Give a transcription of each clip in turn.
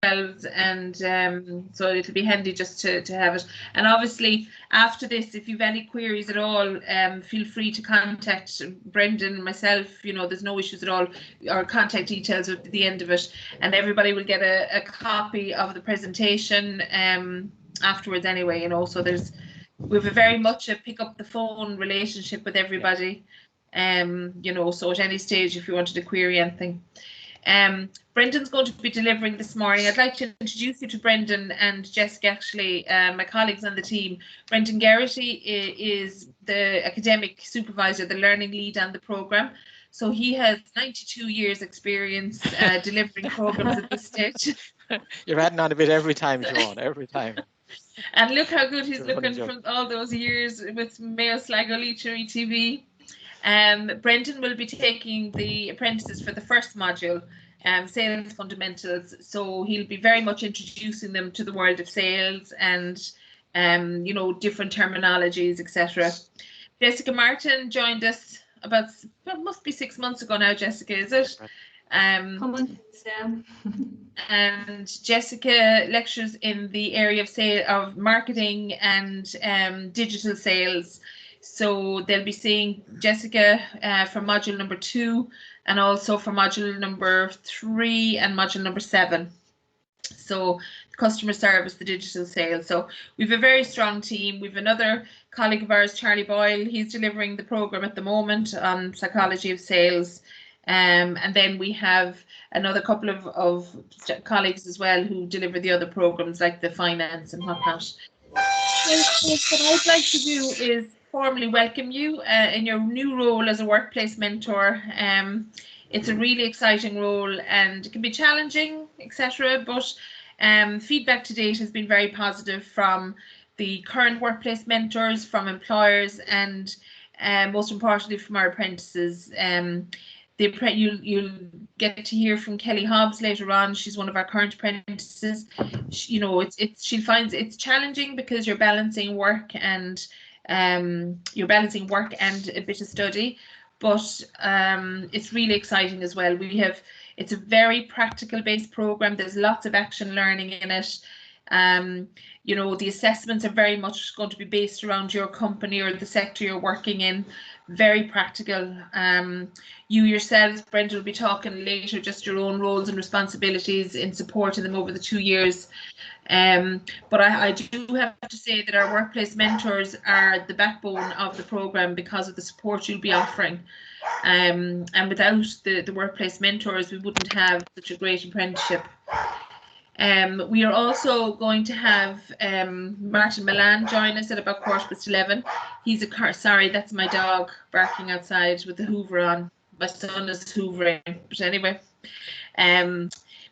and so it'll be handy just to have it. And obviously after this, if you've any queries at all, feel free to contact Brendan and myself. You know, there's no issues at all. Our contact details at the end of it, and everybody will get a copy of the presentation afterwards anyway, you know. So we have a very much a pick up the phone relationship with everybody. You know, so at any stage if you wanted to query anything. Brendan's going to be delivering this morning. I'd like to introduce you to Brendan and Jessica, actually, my colleagues on the team. Brendan Garrity is the academic supervisor, the learning lead on the programme. So he has 92 years experience delivering programmes at this stage. You're adding on a bit every time, Siobhan, every time. And look how good he's looking from all those years with Mayo Sligo Leitrim TV. Brendan will be taking the apprentices for the first module, sales fundamentals. So he'll be very much introducing them to the world of sales and you know, different terminologies, etc. Jessica Martin joined us about, well, must be 6 months ago now, Jessica, is it? And Jessica lectures in the area of marketing and digital sales. So they'll be seeing Jessica for module number 2 and also for module number 3 and module number 7. So customer service, the digital sales. So we have a very strong team. We have another colleague of ours, Charlie Boyle. He's delivering the program at the moment on psychology of sales. And then we have another couple of colleagues as well who deliver the other programs like the finance and whatnot. So what I'd like to do is formally welcome you in your new role as a workplace mentor. It's a really exciting role and it can be challenging, etc. But feedback to date has been very positive from the current workplace mentors, from employers, and most importantly from our apprentices. You'll get to hear from Kelly Hobbs later on. She's one of our current apprentices. You know, she finds it's challenging because you're balancing work and a bit of study, but it's really exciting as well. It's a very practical based program. There's lots of action learning in it. You know, the assessments are very much going to be based around your company or the sector you're working in. Very practical. You yourselves, Brenda, will be talking later just your own roles and responsibilities in supporting them over the 2 years. But I do have to say that our workplace mentors are the backbone of the programme because of the support you'll be offering. And without the workplace mentors, we wouldn't have such a great apprenticeship. We are also going to have Martin Milan join us at about 11:15. He's sorry, that's my dog barking outside with the Hoover on. My son is hoovering, but anyway.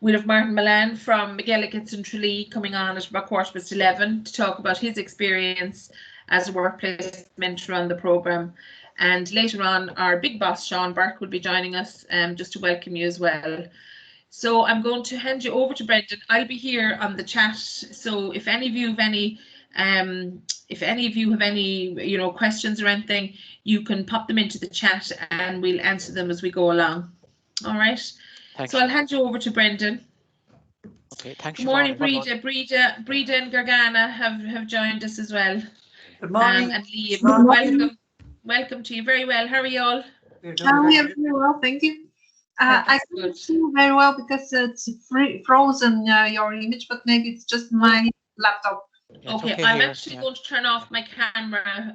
We'll have Martin Milan from McGilligan and Tralee coming on at about 11:15 to talk about his experience as a workplace mentor on the programme. And later on, our big boss, Sean Burke, will be joining us just to welcome you as well. So I'm going to hand you over to Brendan. I'll be here on the chat. So if any of you have any, you know, questions or anything, you can pop them into the chat and we'll answer them as we go along. All right. Thanks. So I'll hand you over to Brendan. Okay, thanks. Good morning, Breda. Breda and Gargana have joined us as well. Good morning. And Liam, welcome to you. Very well. How are you all? Very well, thank you. I can't see you very well because it's frozen your image, but maybe it's just my laptop. Okay, I'm actually going to turn off my camera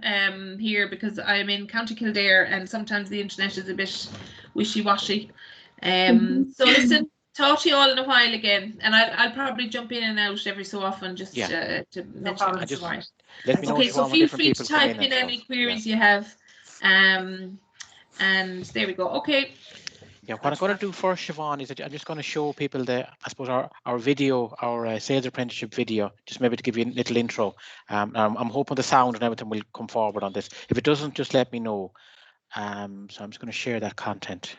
here because I'm in County Kildare and sometimes the internet is a bit wishy-washy. So listen, talk to you all in a while again, and I'll probably jump in and out every so often just to mention it's right. Okay, so feel free to type in any queries you have, and there we go. Okay. Yeah, what I'm going to do first, Siobhan, is that I'm just going to show people I suppose our video, our sales apprenticeship video, just maybe to give you a little intro. I'm hoping the sound and everything will come forward on this. If it doesn't, just let me know. So I'm just going to share that content.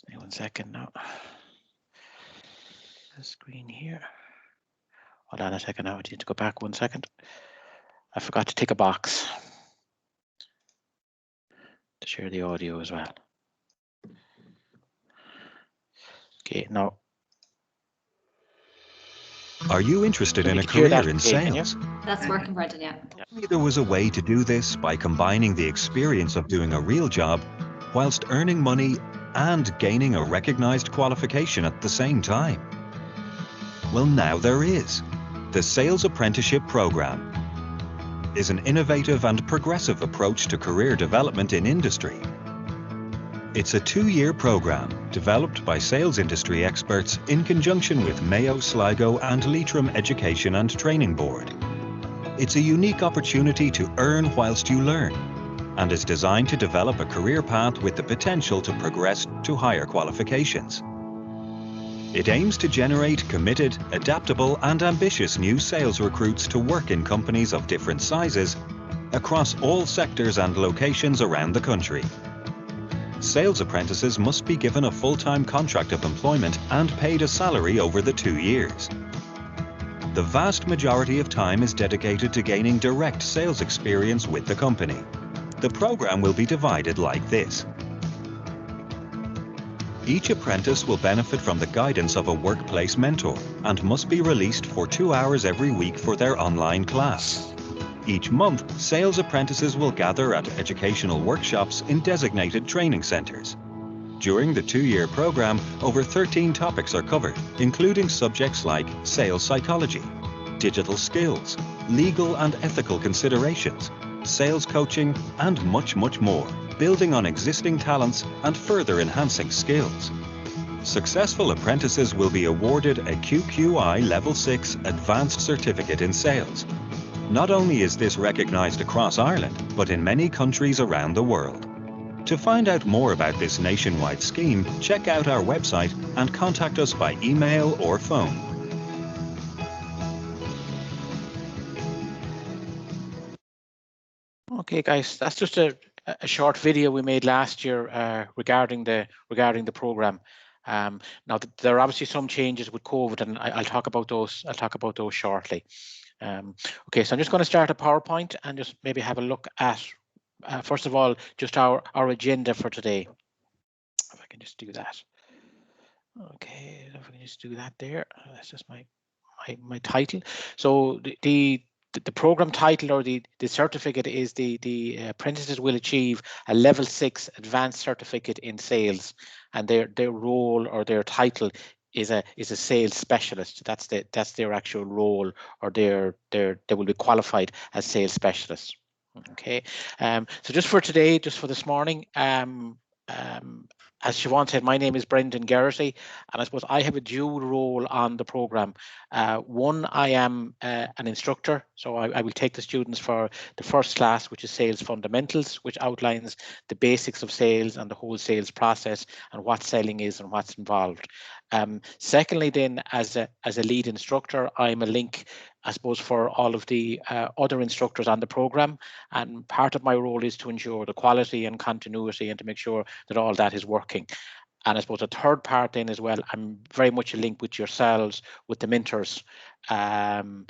Give me 1 second now. The screen here. Hold on a second now. I need to go back 1 second. I forgot to tick a box to share the audio as well. Okay, now Are you interested in a can share that career in screen, can you? sales? That's working, Brendan, yeah. There was a way to do this by combining the experience of doing a real job whilst earning money and gaining a recognized qualification at the same time. Well, now there is. The Sales Apprenticeship Program is an innovative and progressive approach to career development in industry. It's a 2-year program developed by sales industry experts in conjunction with Mayo, Sligo and Leitrim Education and Training Board. It's a unique opportunity to earn whilst you learn and is designed to develop a career path with the potential to progress to higher qualifications. It aims to generate committed, adaptable and ambitious new sales recruits to work in companies of different sizes across all sectors and locations around the country. Sales apprentices must be given a full-time contract of employment and paid a salary over the 2 years. The vast majority of time is dedicated to gaining direct sales experience with the company. The program will be divided like this. Each apprentice will benefit from the guidance of a workplace mentor and must be released for 2 hours every week for their online class. Each month, sales apprentices will gather at educational workshops in designated training centres. During the 2-year program, over 13 topics are covered, including subjects like sales psychology, digital skills, legal and ethical considerations, sales coaching, and much, much more, building on existing talents and further enhancing skills. Successful apprentices will be awarded a QQI Level 6 Advanced Certificate in Sales. Not only is this recognised across Ireland, but in many countries around the world. To find out more about this nationwide scheme, check out our website and contact us by email or phone. Okay, guys, that's just a short video we made last year regarding the program. Now there are obviously some changes with COVID, and I'll talk about those. I'll talk about those shortly. Okay, so I'm just going to start a PowerPoint and just maybe have a look at first of all just our agenda for today. If I can just do that. Okay, if I can just do that there. That's just my title. So the program title or the certificate is the apprentices will achieve a level 6 advanced certificate in sales, and their role or their title is a sales specialist. That's their actual role, or they will be qualified as sales specialists. Okay, so just for today, just for this morning, as Siobhan said, my name is Brendan Geraghty, and I suppose I have a dual role on the program. One, I am an instructor, so I will take the students for the first class, which is Sales Fundamentals, which outlines the basics of sales and the whole sales process and what selling is and what's involved. Secondly, then, as a lead instructor, I'm a link, I suppose, for all of the other instructors on the program, and part of my role is to ensure the quality and continuity and to make sure that all that is working. And I suppose a third part then as well, I'm very much a link with yourselves, with the mentors, to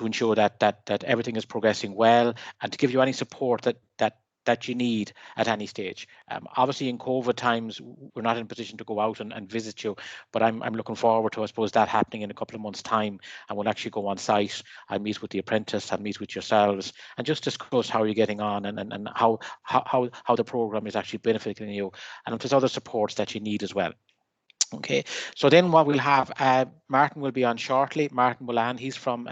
ensure that everything is progressing well and to give you any support that you need at any stage. Obviously in COVID times, we're not in a position to go out and visit you, but I'm looking forward to, I suppose, that happening in a couple of months' time, and we'll actually go on site. I'll meet with the apprentice, I'll meet with yourselves, and just discuss how you're getting on and how the program is actually benefiting you, and if there's other supports that you need as well. Okay, so then what we'll have, Martin will be on shortly. Martin Mullan, he's from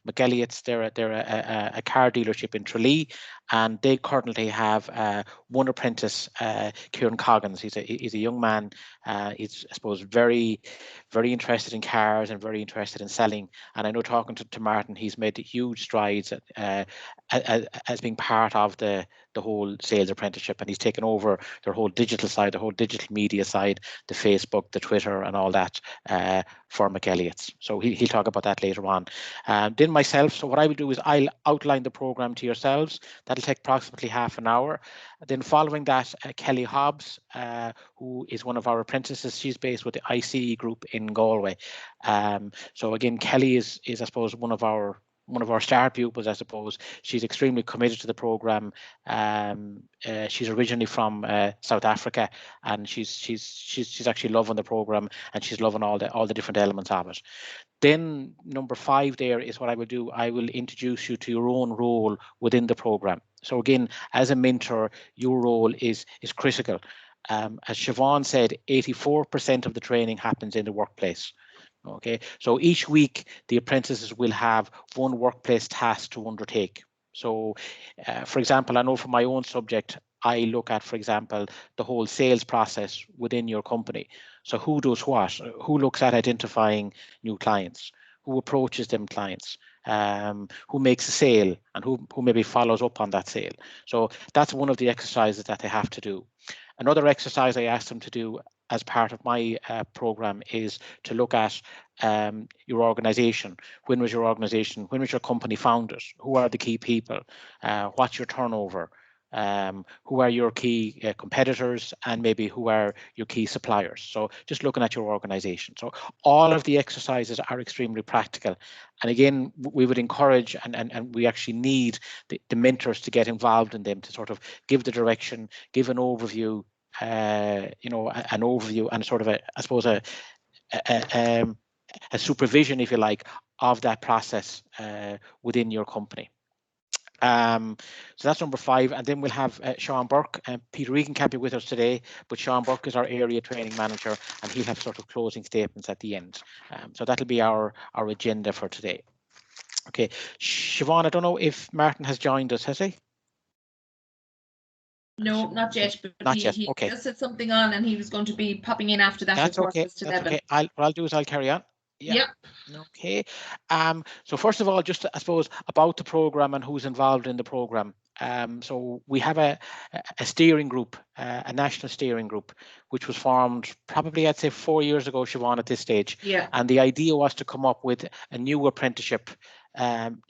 McElliott's. They're a car dealership in Tralee, and they currently have one apprentice, Kieran Coggins. He's a young man. He's, I suppose, very interested in cars and very interested in selling. And I know, talking to Martin, he's made huge strides as being part of the whole sales apprenticeship, and he's taken over their whole digital side, the whole digital media side, the Facebook, the Twitter, and all that for McElliott's. So he'll talk about that later on. Then myself, so what I will do is I'll outline the program to yourselves. That'll take approximately half an hour. Then following that, Kelly Hobbs, who is one of our apprentices, she's based with the ICE group in Galway. So again, Kelly is I suppose one of our one of our star pupils, I suppose. She's extremely committed to the program. She's originally from South Africa, and she's actually loving the program, and she's loving all the different elements of it. Then number 5 there is what I will do. I will introduce you to your own role within the program. So again, as a mentor, your role is critical. As Siobhan said, 84% of the training happens in the workplace. Okay, so each week the apprentices will have one workplace task to undertake. So, for example, I know from my own subject, I look at, for example, the whole sales process within your company. So who does what? Who looks at identifying new clients? Who approaches them clients? Who makes a sale, and who maybe follows up on that sale? So that's one of the exercises that they have to do. Another exercise I asked them to do as part of my program is to look at your organization. When was your organization? When was your company founded? Who are the key people? What's your turnover? Who are your key competitors, and maybe who are your key suppliers? So just looking at your organization. So all of the exercises are extremely practical. And again, we would encourage and we actually need the mentors to get involved in them, to sort of give the direction, give an overview, you know, an overview and sort of I suppose a supervision, if you like, of that process within your company. So that's number 5, and then we'll have Sean Burke. Peter Egan can't be with us today, but Sean Burke is our area training manager, and he'll have sort of closing statements at the end. So that'll be our agenda for today. Okay, Siobhan, I don't know if Martin has joined us, has he? No, not yet, but he okay. just set something on, and he was going to be popping in after that. That's okay. That's okay. What I'll do is I'll carry on. Yeah. Okay. So first of all, just I suppose about the program and who's involved in the program. So we have a steering group, a national steering group, which was formed probably, I'd say, 4 years ago, Siobhan, at this stage. Yeah. And the idea was to come up with a new apprenticeship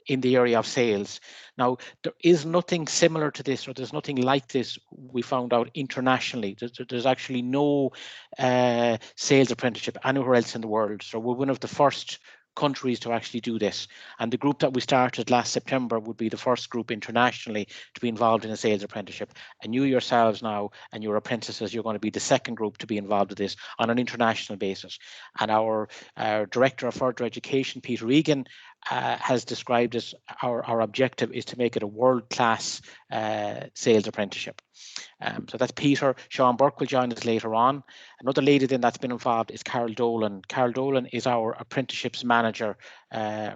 in the area of sales. Now, there is nothing similar to this, or there's nothing like this, we found out internationally. There's actually no sales apprenticeship anywhere else in the world. So we're one of the first countries to actually do this, and the group that we started last September would be the first group internationally to be involved in a sales apprenticeship. And you yourselves now and your apprentices, you're going to be the second group to be involved with this on an international basis. And our Director of Further Education, Peter Egan, has described as our objective is to make it a world-class sales apprenticeship. So that's Peter. Sean Burke will join us later on. Another lady then that's been involved is Carol Dolan. Carol Dolan is our apprenticeships manager,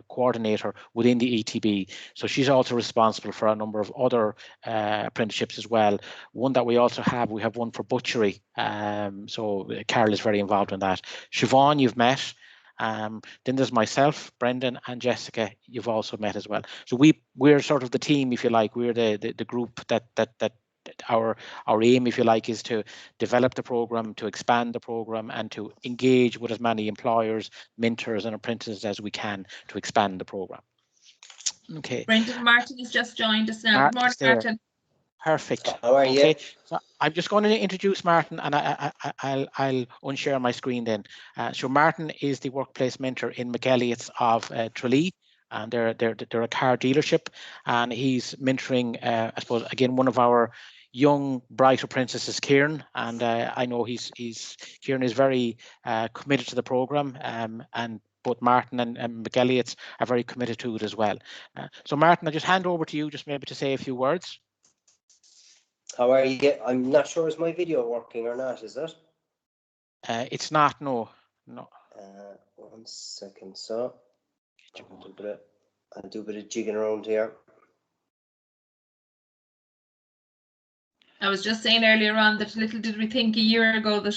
coordinator within the ETB. So she's also responsible for a number of other apprenticeships as well. One that we have one for butchery. So Carol is very involved in that. Siobhan, you've met. Then there's myself, Brendan, and Jessica. You've also met as well. So we're sort of the team, if you like. We're the group that our aim, if you like, is to develop the program, to expand the program, and to engage with as many employers, mentors, and apprentices as we can to expand the program. Okay. Brendan, Martin has just joined us now. Good morning, Martin. Perfect. How are you? Okay, so I'm just going to introduce Martin, and I'll unshare my screen then. So Martin is the workplace mentor in McElliott's of Tralee, and they're a car dealership, and he's mentoring, I suppose, again, one of our young bright apprentices, Kieran, and I know Kieran is very committed to the program, and both Martin and McElliott's are very committed to it as well. So Martin, I'll just hand over to you, just maybe to say a few words. How are you? I'm not sure is my video working or not, is it? It's not, no. 1 second, so I'll do a bit of jigging around here. I was just saying earlier on that little did we think a year ago that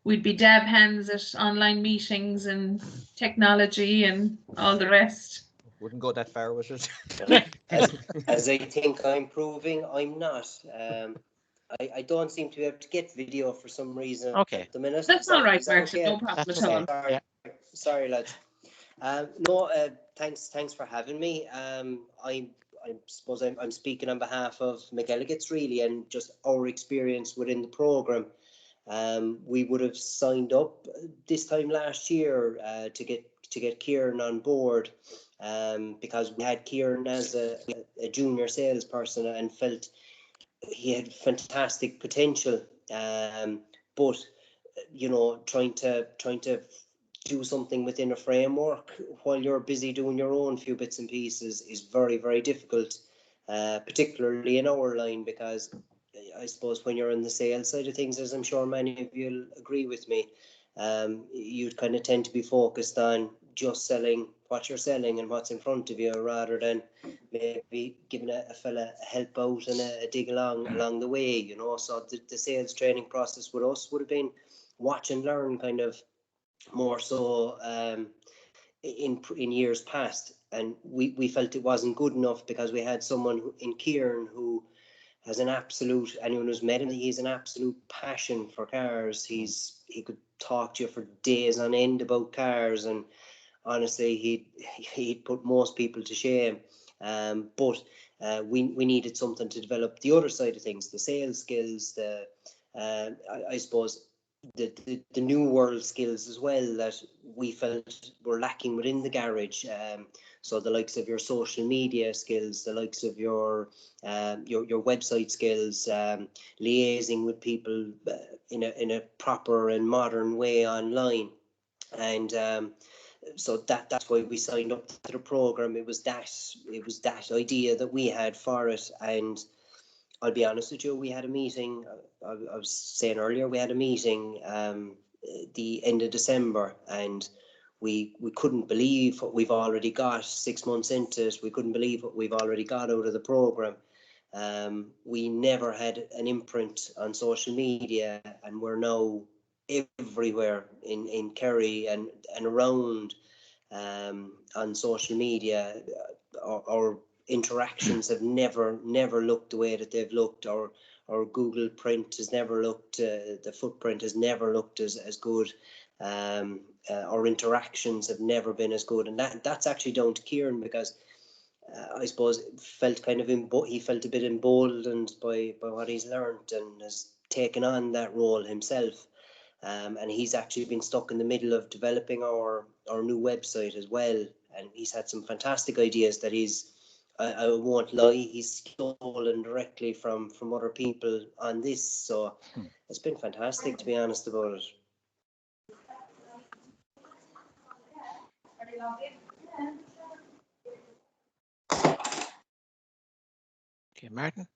we'd be dab hands at online meetings and technology and all the rest. Wouldn't go that far, was it? as I think I'm proving, I'm not. I don't seem to be able to get video for some reason. Okay. At the minute. That's all right, Martin. Okay? No problem That's at all. okay. Sorry, lads. Thanks for having me. I suppose I'm speaking on behalf of McElliott's really, and just our experience within the program. We would have signed up this time last year to get Kieran on board, because we had Kieran as a junior salesperson and felt he had fantastic potential, but trying to do something within a framework while you're busy doing your own few bits and pieces is very, very difficult, particularly in our line, because I suppose when you're on the sales side of things, as I'm sure many of you will agree with me, you'd kind of tend to be focused on just selling what you're selling and what's in front of you, rather than maybe giving a fella a help out and a dig along the way, So the sales training process with us would have been watch and learn, kind of more so in years past, and we felt it wasn't good enough because we had someone in Kieran who has an absolute, anyone who's met him, he's an absolute passion for cars. He could talk to you for days on end about cars, and honestly, he'd put most people to shame. But we needed something to develop the other side of things, the sales skills, I suppose the new world skills as well, that we felt were lacking within the garage. So the likes of your social media skills, the likes of your website skills, liaising with people in a proper and modern way online, and so that's why we signed up to the program. It was that idea that we had for it, and I'll be honest with you, we had a meeting. I was saying earlier, we had a meeting the end of December, and we couldn't believe what we've already got 6 months into it. We couldn't believe what we've already got out of the program. We never had an imprint on social media, and we're now everywhere in Kerry and around on social media. Our interactions have never looked the way that they've looked. Our Google print has never looked, the footprint has never looked as good. Our interactions have never been as good, and that's actually down to Kieran, because I suppose felt kind of he felt a bit emboldened by what he's learned and has taken on that role himself. And he's actually been stuck in the middle of developing our new website as well, and he's had some fantastic ideas that I won't lie, he's stolen directly from other people on this. So it's been fantastic, to be honest about it. Okay, Martin?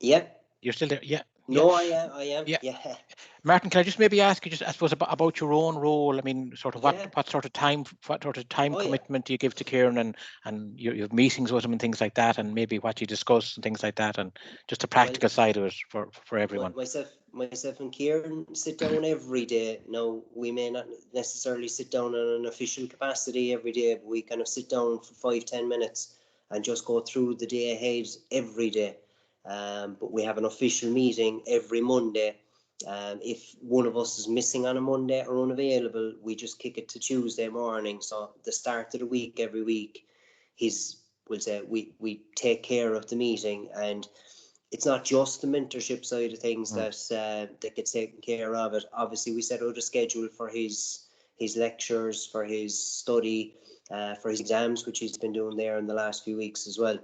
Yeah. You're still there? Yeah. No, yeah. I am. Yeah. Yeah. Martin, can I just maybe ask you, just I suppose about your own role? I mean, sort of what sort of time commitment do you give to Kieran, and you have meetings with him and things like that, and maybe what you discuss and things like that, and just the practical side of it for everyone. Myself and Kieran sit down every day. Now, we may not necessarily sit down in an official capacity every day, but we kind of sit down for 5-10 minutes and just go through the day ahead every day. But we have an official meeting every Monday. If one of us is missing on a Monday or unavailable, we just kick it to Tuesday morning. So the start of the week every week, we'll say we take care of the meeting, and it's not just the mentorship side of things that gets taken care of. It obviously we set out a schedule for his lectures, for his study, for his exams, which he's been doing there in the last few weeks as well,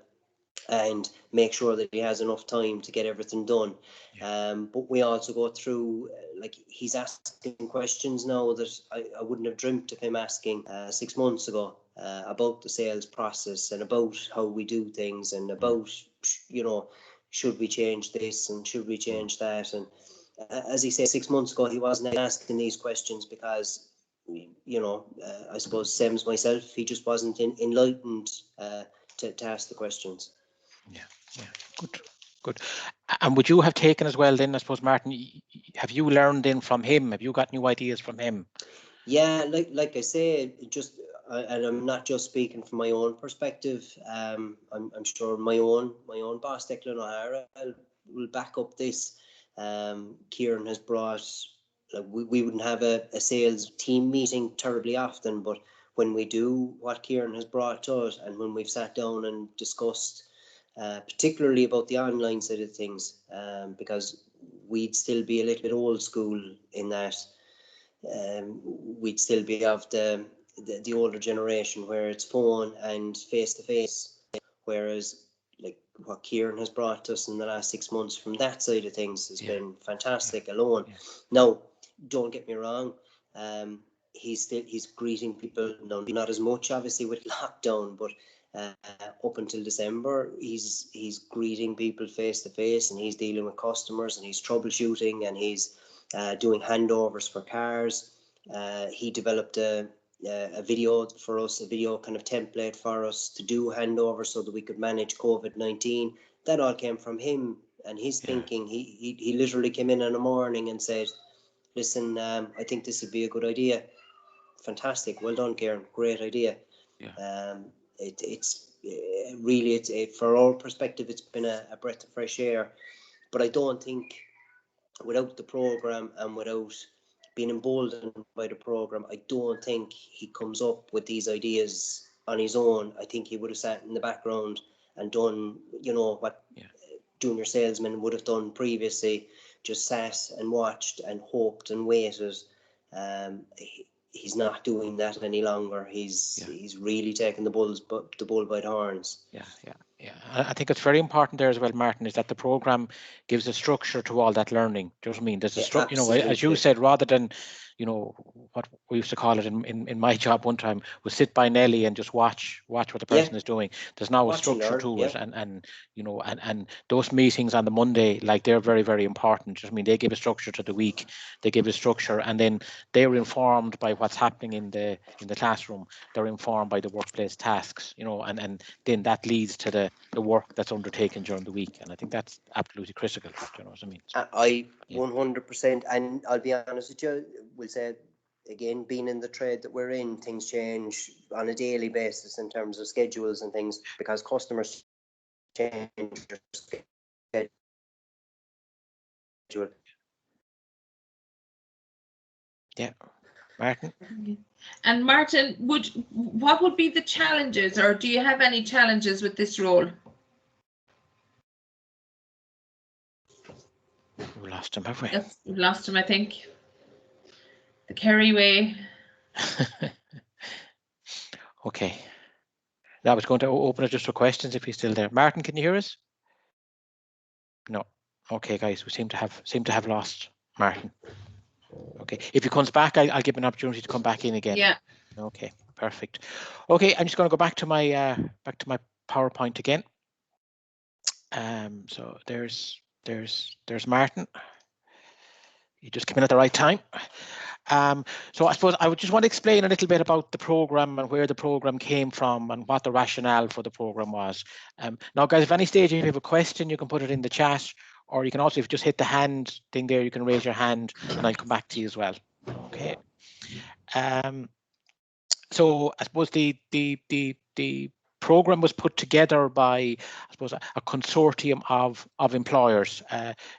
and make sure that he has enough time to get everything done. But we also go through, like, he's asking questions now that I wouldn't have dreamt of him asking 6 months ago, about the sales process and about how we do things, and about, should we change this and should we change that. And as he said, 6 months ago, he wasn't asking these questions because, I suppose same as myself, he just wasn't enlightened to ask the questions. Yeah, good. And would you have taken as well then, I suppose, Martin, have you learned in from him? Have you got new ideas from him? Yeah, like I say, and I'm not just speaking from my own perspective. I'm sure my own boss, Declan O'Hara, will back up this. Kieran has brought, we wouldn't have a sales team meeting terribly often, but when we do, what Kieran has brought to it, and when we've sat down and discussed, particularly about the online side of things, because we'd still be a little bit old school in that. We'd still be of the the older generation where it's phone and face to face, whereas like what Kieran has brought us in the last 6 months from that side of things has been fantastic alone. Now, don't get me wrong, he's greeting people, no, not as much obviously with lockdown, but up until December, he's greeting people face to face, and he's dealing with customers, and he's troubleshooting, and he's doing handovers for cars. He developed a video for us, a video kind of template for us to do handovers so that we could manage COVID-19. That all came from him and his thinking. He literally came in the morning and said, listen, I think this would be a good idea. Fantastic. Well done, Kieran. Great idea. It's really, for our perspective, it's been a breath of fresh air. But I don't think without the program and without being emboldened by the program, I don't think he comes up with these ideas on his own. I think he would have sat in the background and done, what junior salesmen would have done previously, just sat and watched and hoped and waited. He's not doing that any longer. He's really taking the bull by the horns. Yeah. I think it's very important there as well, Martin, is that the program gives a structure to all that learning. Do you know what I mean? There's a structure, as you said, rather than, what we used to call it in my job one time was sit by Nelly and just watch what the person is doing. There's now a structure to it, and those meetings on the Monday, like, they're very, very important. Do you know what I mean? They give a structure to the week. They give a structure, and then they're informed by what's happening in the classroom. They're informed by the workplace tasks, and then that leads to the work that's undertaken during the week. And I think that's absolutely critical. Do you know what I mean? I 100%, and I'll be honest with you, we'll say again, being in the trade that we're in, things change on a daily basis in terms of schedules and things, because customers change their schedule. Yeah. Martin? And Martin, what would be the challenges, or do you have any challenges with this role? We lost him, have we? Yes, we've lost him, I think. The Kerry way. Okay. Now I was going to open it just for questions if he's still there. Martin, can you hear us? No. Okay, guys, we seem to have lost Martin. Okay, if he comes back, I'll give him an opportunity to come back in again. Yeah. Okay, perfect. Okay, I'm just going to go back to my PowerPoint again. So there's Martin. You just came in at the right time. So I suppose I would just want to explain a little bit about the program and where the program came from and what the rationale for the program was. Now, guys, if any stage you have a question, you can put it in the chat, or you can also, if you just hit the hand thing there, you can raise your hand and I'll come back to you as well. Okay. So I suppose the program was put together by, I suppose, a consortium of employers.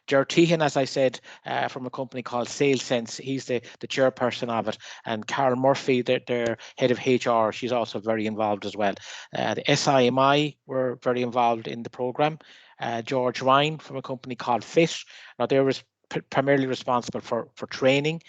Ger Tehan, as I said, from a company called SalesSense, he's the chairperson of it, and Carol Murphy, their head of HR, she's also very involved as well. The SIMI were very involved in the program. George Ryan from a company called FIT. Now they were primarily responsible for training.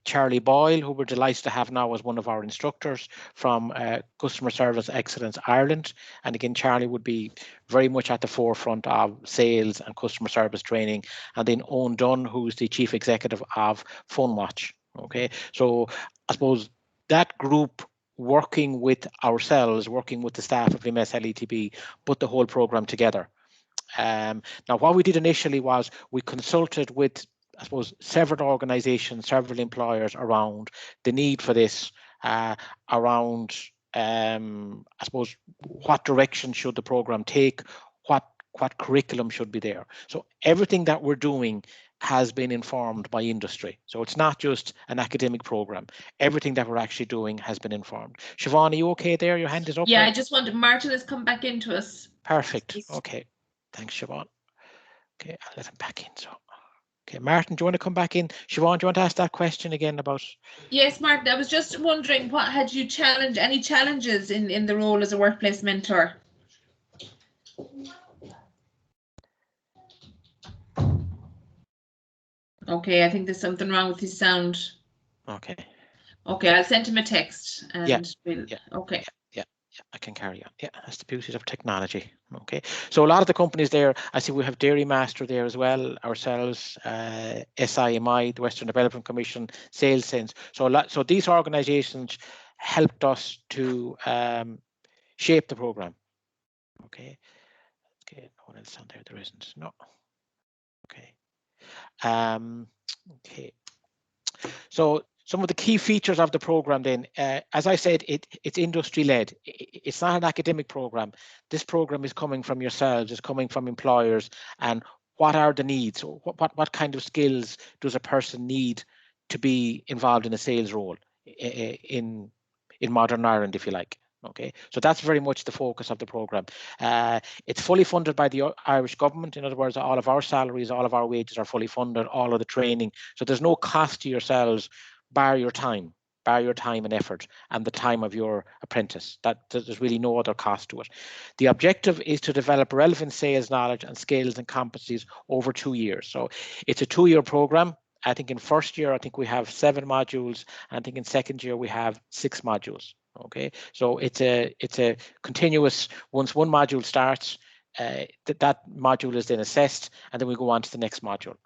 Charlie Boyle, who we're delighted to have now as one of our instructors from Customer Service Excellence Ireland. And again, Charlie would be very much at the forefront of sales and customer service training. And then Owen Dunn, who's the chief executive of PhoneWatch. Okay, so I suppose that group, working with ourselves, working with the staff of MSLETB, put the whole program together. Now, what we did initially was we consulted with, I suppose, several organizations, several employers around the need for this, around, I suppose, what direction should the program take, what curriculum should be there. So everything that we're doing has been informed by industry. So it's not just an academic program. Everything that we're actually doing has been informed. Siobhan, are you okay there? Your hand is up. Yeah, I just wanted, Martin has come back into us. Perfect. Okay. Thanks, Siobhan. Okay, I'll let him back in. So, okay, Martin, do you want to come back in? Siobhan, do you want to ask that question again about? Yes, Martin, I was just wondering, what had you any challenges in the role as a workplace mentor? Okay, I think there's something wrong with his sound. Okay. Okay, I'll send him a text and Yeah, we'll, yeah, okay. Yeah, I can carry on. Yeah, that's the beauty of technology. Okay, so a lot of the companies there, I see we have Dairy Master there as well, ourselves, SIMI, the Western Development Commission, Sales Sense. So these organisations helped us to shape the program. Okay, no one else on there. There isn't. No. Okay. Okay. So some of the key features of the program then, as I said, it's industry led. It's not an academic program. This program is coming from yourselves, it's coming from employers, and what are the needs? What kind of skills does a person need to be involved in a sales role in modern Ireland, if you like? Okay, so that's very much the focus of the program. It's fully funded by the Irish government. In other words, all of our salaries, all of our wages are fully funded, all of the training. So there's no cost to yourselves, bar your time and effort and the time of your apprentice. That there's really no other cost to it. The objective is to develop relevant sales knowledge and skills and competencies over 2 years. So it's a 2-year program. I think in first year, I think we have 7 modules. And I think in second year, we have 6 modules. Okay, so it's a continuous, once one module starts, that module is then assessed, and then we go on to the next module.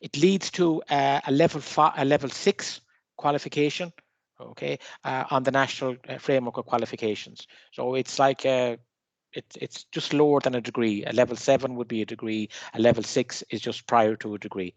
It leads to a level 6 qualification, okay, on the national framework of qualifications. So it's like it's just lower than a degree. A level 7 would be a degree. A level 6 is just prior to a degree.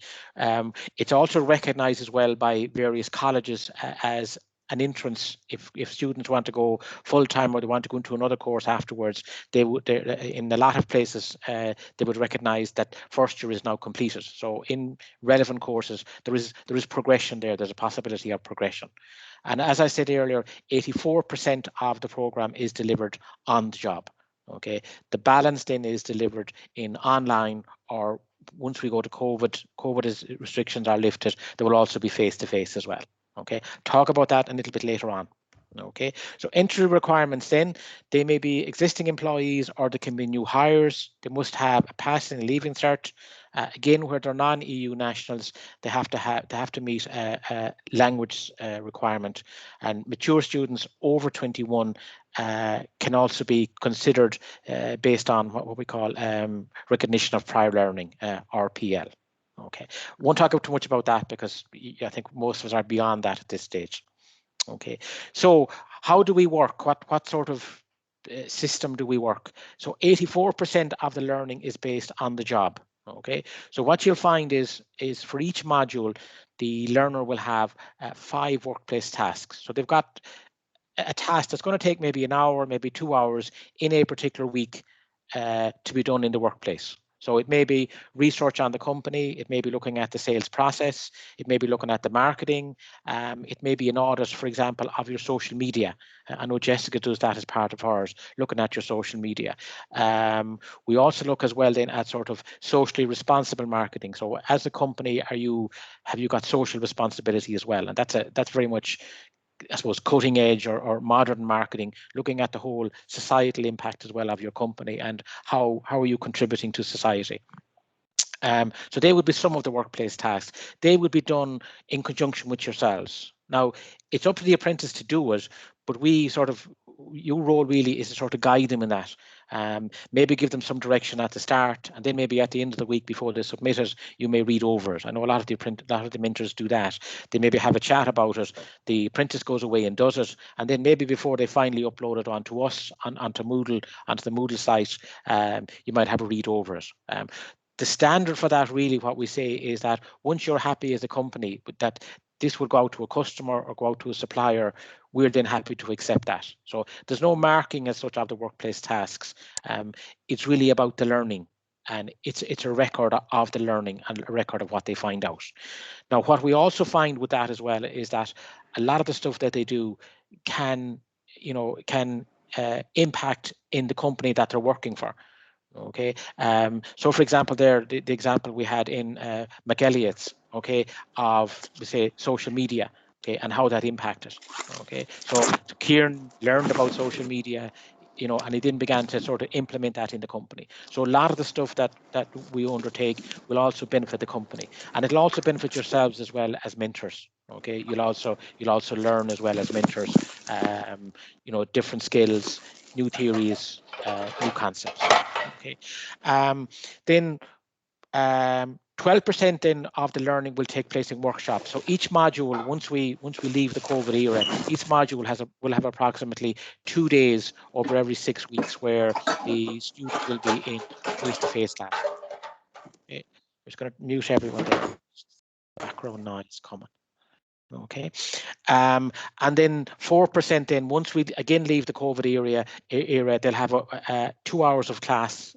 It's also recognised as well by various colleges as an entrance. If students want to go full-time or they want to go into another course afterwards, they would, in a lot of places, they would recognise that first year is now completed. So in relevant courses, there is progression there. There's a possibility of progression. And as I said earlier, 84% of the programme is delivered on the job. Okay, the balance then is delivered in online, or once we go to COVID restrictions are lifted, there will also be face-to-face as well. Okay, talk about that a little bit later on. Okay, so entry requirements then, they may be existing employees or they can be new hires. They must have a passing and leaving cert. Again, where they're non-EU nationals, they have to meet a language requirement. And mature students over 21 can also be considered based on what we call recognition of prior learning, RPL. Okay, won't talk too much about that because I think most of us are beyond that at this stage. Okay, so how do we work? What sort of system do we work? So 84% of the learning is based on the job. Okay, so what you'll find is for each module, the learner will have 5 workplace tasks. So they've got a task that's going to take maybe an hour, maybe 2 hours in a particular week to be done in the workplace. So it may be research on the company, it may be looking at the sales process, it may be looking at the marketing, it may be an audit, for example, of your social media. I know Jessica does that as part of hers, looking at your social media. We also look as well then at sort of socially responsible marketing. So as a company, have you got social responsibility as well? And that's very much, I suppose, cutting edge or modern marketing, looking at the whole societal impact as well of your company and how are you contributing to society. So they would be some of the workplace tasks. They would be done in conjunction with yourselves. Now, it's up to the apprentice to do it, but your role really is to sort of guide them in that. Maybe give them some direction at the start, and then maybe at the end of the week before they submit it, you may read over it. I know a lot of the mentors do that. They maybe have a chat about it. The apprentice goes away and does it, and then maybe before they finally upload it onto us, onto Moodle, onto the Moodle site, you might have a read over it. The standard for that, really, what we say is that once you're happy as a company that this would go out to a customer or go out to a supplier, we're then happy to accept that. So there's no marking as such of the workplace tasks. It's really about the learning, and it's a record of the learning and a record of what they find out. Now, what we also find with that as well is that a lot of the stuff that they do can impact in the company that they're working for. Okay, so for example, there the example we had in McElliot's, okay, of, we say, social media, okay, and how that impacted. Okay, so Kieran learned about social media, and he then began to sort of implement that in the company. So a lot of the stuff that we undertake will also benefit the company, and it'll also benefit yourselves as well as mentors. Okay, you'll also learn as well as mentors, you know, different skills, new theories, new concepts. Okay, then 12% then of the learning will take place in workshops. So each module, once we leave the COVID era, each module will have approximately 2 days over every 6 weeks where the students will be in face-to-face class. Okay. I'm just going to mute everyone there. Background noise coming. Okay, and then 4% then, once we again leave the COVID era, they'll have 2 hours of class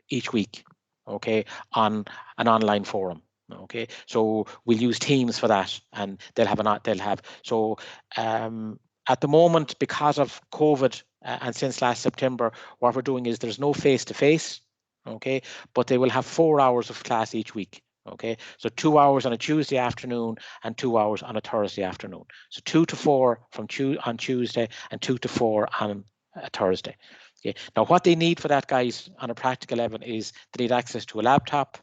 each week, okay, on an online forum. Okay, so we'll use Teams for that, and they'll have so at the moment, because of COVID and since last September, what we're doing is there's no face-to-face, okay, but they will have 4 hours of class each week. Okay, so 2 hours on a Tuesday afternoon and 2 hours on a Thursday afternoon. So 2 to 4 on Tuesday and 2 to 4 on a Thursday. Okay. Now, what they need for that, guys, on a practical level is they need access to a laptop,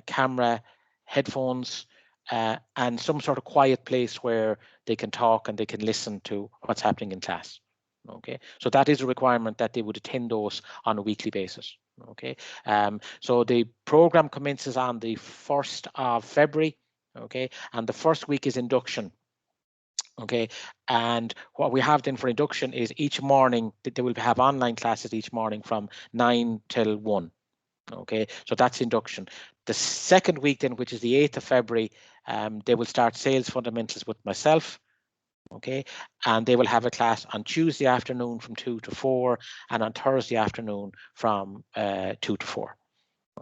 camera, headphones, and some sort of quiet place where they can talk and they can listen to what's happening in class. Okay, so that is a requirement that they would attend those on a weekly basis. Okay, so the program commences on the 1st of February. Okay, and the first week is induction. Okay, and what we have then for induction is each morning they will have online classes each morning from 9 till 1. Okay, so that's induction. The second week then, which is the 8th of February, they will start sales fundamentals with myself. Okay, and they will have a class on Tuesday afternoon from 2 to 4 and on Thursday afternoon from 2 to 4.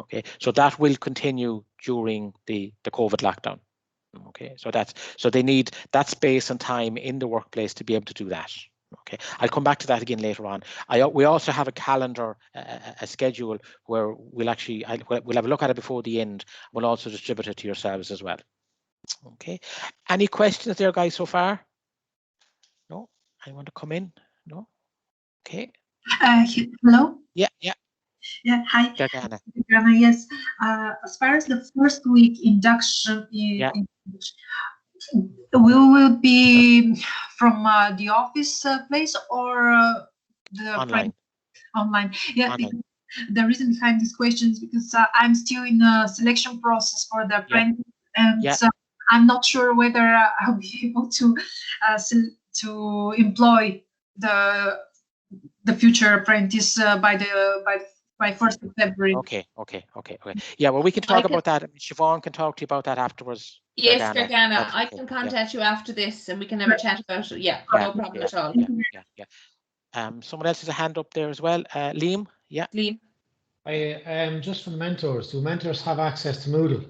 Okay, so that will continue during the COVID lockdown. Okay, so they need that space and time in the workplace to be able to do that. Okay, I'll come back to that again later on. We also have a calendar, a schedule where we'll have a look at it before the end. We'll also distribute it to yourselves as well. Okay, any questions there, guys, so far? No, I want to come in. No, okay. Hello. Yeah. Yeah. Hi. Gargana. Yes. As far as the first week induction, we will be from the office place or the online. Online. Yeah. Online. The reason behind this question is because I'm still in the selection process for the apprentice, and I'm not sure whether I'll be able to employ the future apprentice by 1st of February. Okay. Yeah, well, we can talk about that. Siobhan can talk to you about that afterwards. Yes, Gargana, I can contact you after this and we can have a chat about it. Yeah, no problem at all. Yeah. Someone else has a hand up there as well. Liam? Yeah. Liam. Just for the mentors, do mentors have access to Moodle?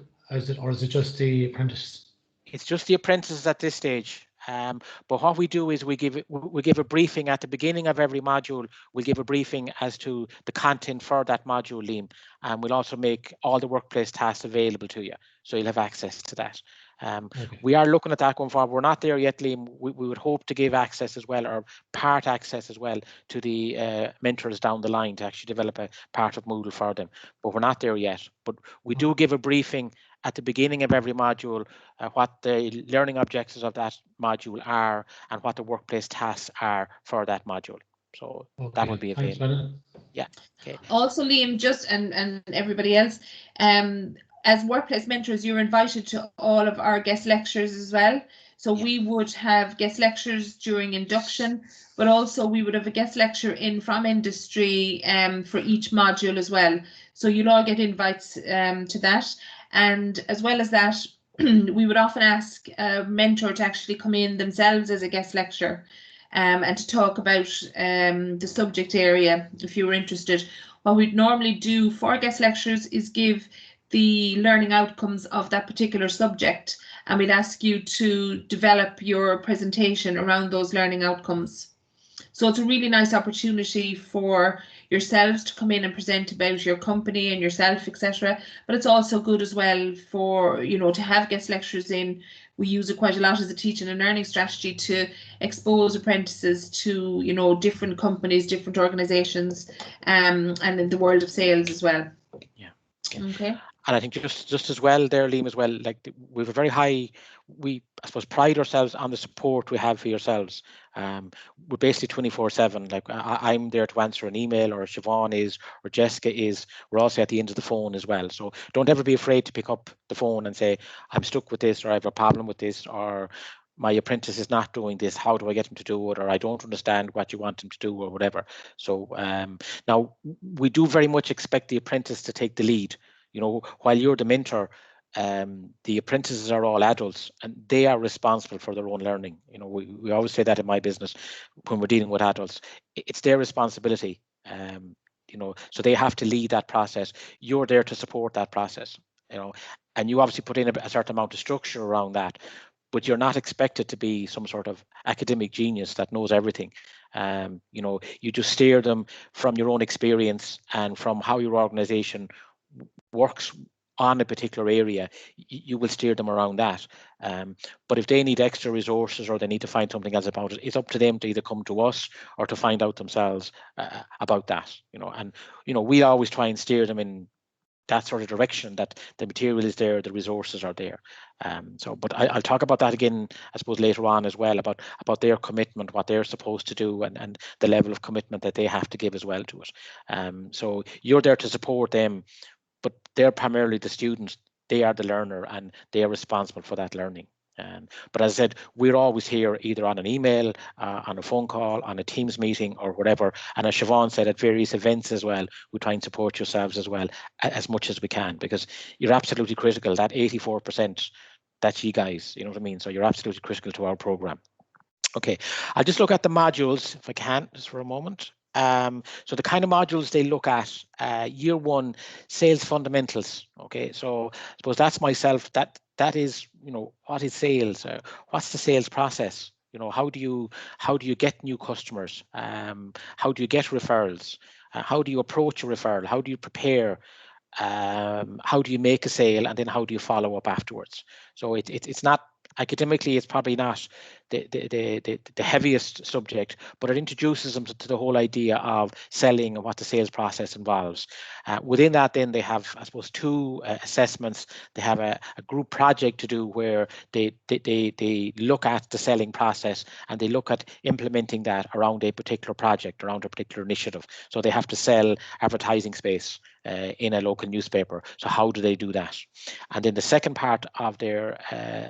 Or is it just the apprentice? It's just the apprentices at this stage. But what we do is we give a briefing at the beginning of every module. We'll give a briefing as to the content for that module, Liam, and we'll also make all the workplace tasks available to you, so you'll have access to that. Okay. We are looking at that going forward. We're not there yet, Liam. We would hope to give access as well, or part access as well, to the mentors down the line to actually develop a part of Moodle for them. But we're not there yet. But we do give a briefing at the beginning of every module, what the learning objectives of that module are and what the workplace tasks are for that module. So that will be available. Yeah. Okay. Also, Liam, just and everybody else, as workplace mentors, you're invited to all of our guest lectures as well. So we would have guest lectures during induction, but also we would have a guest lecture in from industry for each module as well. So you'll all get invites to that. And as well as that, we would often ask a mentor to actually come in themselves as a guest lecturer and to talk about the subject area if you were interested. What we'd normally do for guest lectures is give the learning outcomes of that particular subject, and we'd ask you to develop your presentation around those learning outcomes. So it's a really nice opportunity for yourselves to come in and present about your company and yourself, etc. But it's also good as well for, to have guest lecturers in. We use it quite a lot as a teaching and learning strategy to expose apprentices to, different companies, different organizations, and in the world of sales as well. Yeah. Okay. And I think just as well there, Liam, as well, like we have a very high, we, I suppose, pride ourselves on the support we have for yourselves. We're basically 24/7. Like I'm there to answer an email, or Siobhan is, or Jessica is. We're also at the end of the phone as well. So don't ever be afraid to pick up the phone and say, I'm stuck with this, or I have a problem with this, or my apprentice is not doing this. How do I get him to do it? Or I don't understand what you want him to do, or whatever. So now we do very much expect the apprentice to take the lead. You know, while you're the mentor, the apprentices are all adults and they are responsible for their own learning. You know, we always say that in my business when we're dealing with adults, it's their responsibility. You know, so they have to lead that process. You're there to support that process, you know, and you obviously put in a certain amount of structure around that, but you're not expected to be some sort of academic genius that knows everything. You know, you just steer them from your own experience and from how your organization works on a particular area. You will steer them around that. But if they need extra resources or they need to find something else about it, it's up to them to either come to us or to find out themselves about that. You know, and you know, we always try and steer them in that sort of direction, that the material is there, the resources are there. So, but I'll talk about that again, I suppose, later on as well, about their commitment, what they're supposed to do, and the level of commitment that they have to give as well to it. So you're there to support them, but they're primarily the students. They are the learner and they are responsible for that learning. But as I said, we're always here either on an email, on a phone call, on a Teams meeting or whatever. And as Siobhan said, at various events as well, we try and support yourselves as well as much as we can, because you're absolutely critical. That 84%, that's you guys, you know what I mean? So you're absolutely critical to our program. Okay, I'll just look at the modules if I can, just for a moment. So the kind of modules they look at, year one, sales fundamentals. Okay, so I suppose that's myself. That is, you know, what is sales? What's the sales process? You know, how do you get new customers? How do you get referrals? How do you approach a referral? How do you prepare? How do you make a sale, and then how do you follow up afterwards? So it's not academically, it's probably not the heaviest subject, but it introduces them to the whole idea of selling and what the sales process involves. Within that, then they have, I suppose, two assessments. They have a group project to do where they look at the selling process and they look at implementing that around a particular project, around a particular initiative. So they have to sell advertising space in a local newspaper. So how do they do that? And then the second part of their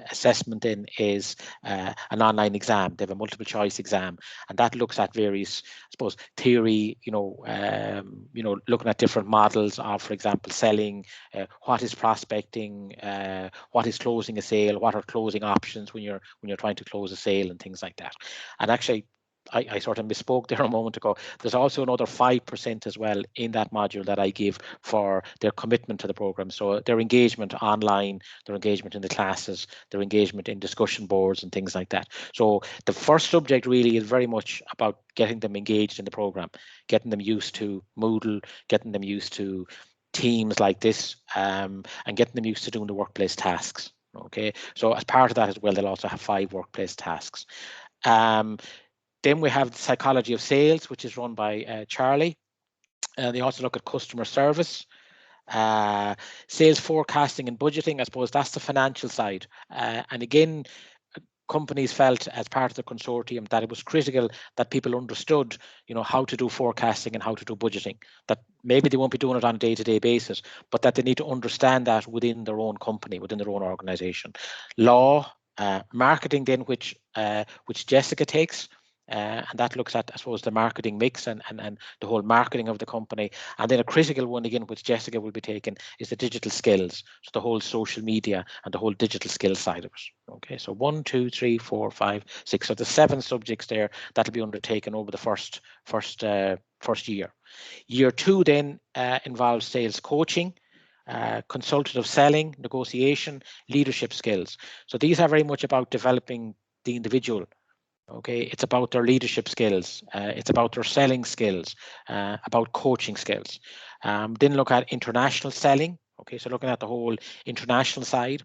assessment then is an online exam. They have a multiple choice exam, and that looks at various, I suppose, theory. You know, looking at different models of, for example, selling. What is prospecting? What is closing a sale? What are closing options when you're trying to close a sale and things like that. And actually, I sort of misspoke there a moment ago. There's also another 5% as well in that module that I give for their commitment to the program. So their engagement online, their engagement in the classes, their engagement in discussion boards and things like that. So the first subject really is very much about getting them engaged in the program, getting them used to Moodle, getting them used to teams like this, and getting them used to doing the workplace tasks. Okay, so as part of that as well, they'll also have 5 workplace tasks. Then we have the psychology of sales, which is run by Charlie. They also look at customer service, sales forecasting and budgeting. I suppose that's the financial side. And again, companies felt as part of the consortium that it was critical that people understood, you know, how to do forecasting and how to do budgeting. That maybe they won't be doing it on a day-to-day basis, but that they need to understand that within their own company, within their own organization. Law, marketing, then, which Jessica takes. And that looks at, I suppose, the marketing mix and the whole marketing of the company. And then a critical one, again, which Jessica will be taking, is the digital skills. So the whole social media and the whole digital skills side of it. Okay, so 1, 2, 3, 4, 5, 6. So the 7 subjects there that'll be undertaken over the first year. Year 2 then involves sales coaching, consultative selling, negotiation, leadership skills. So these are very much about developing the individual. Okay, it's about their leadership skills, it's about their selling skills, about coaching skills. Then look at international selling. Okay, so looking at the whole international side.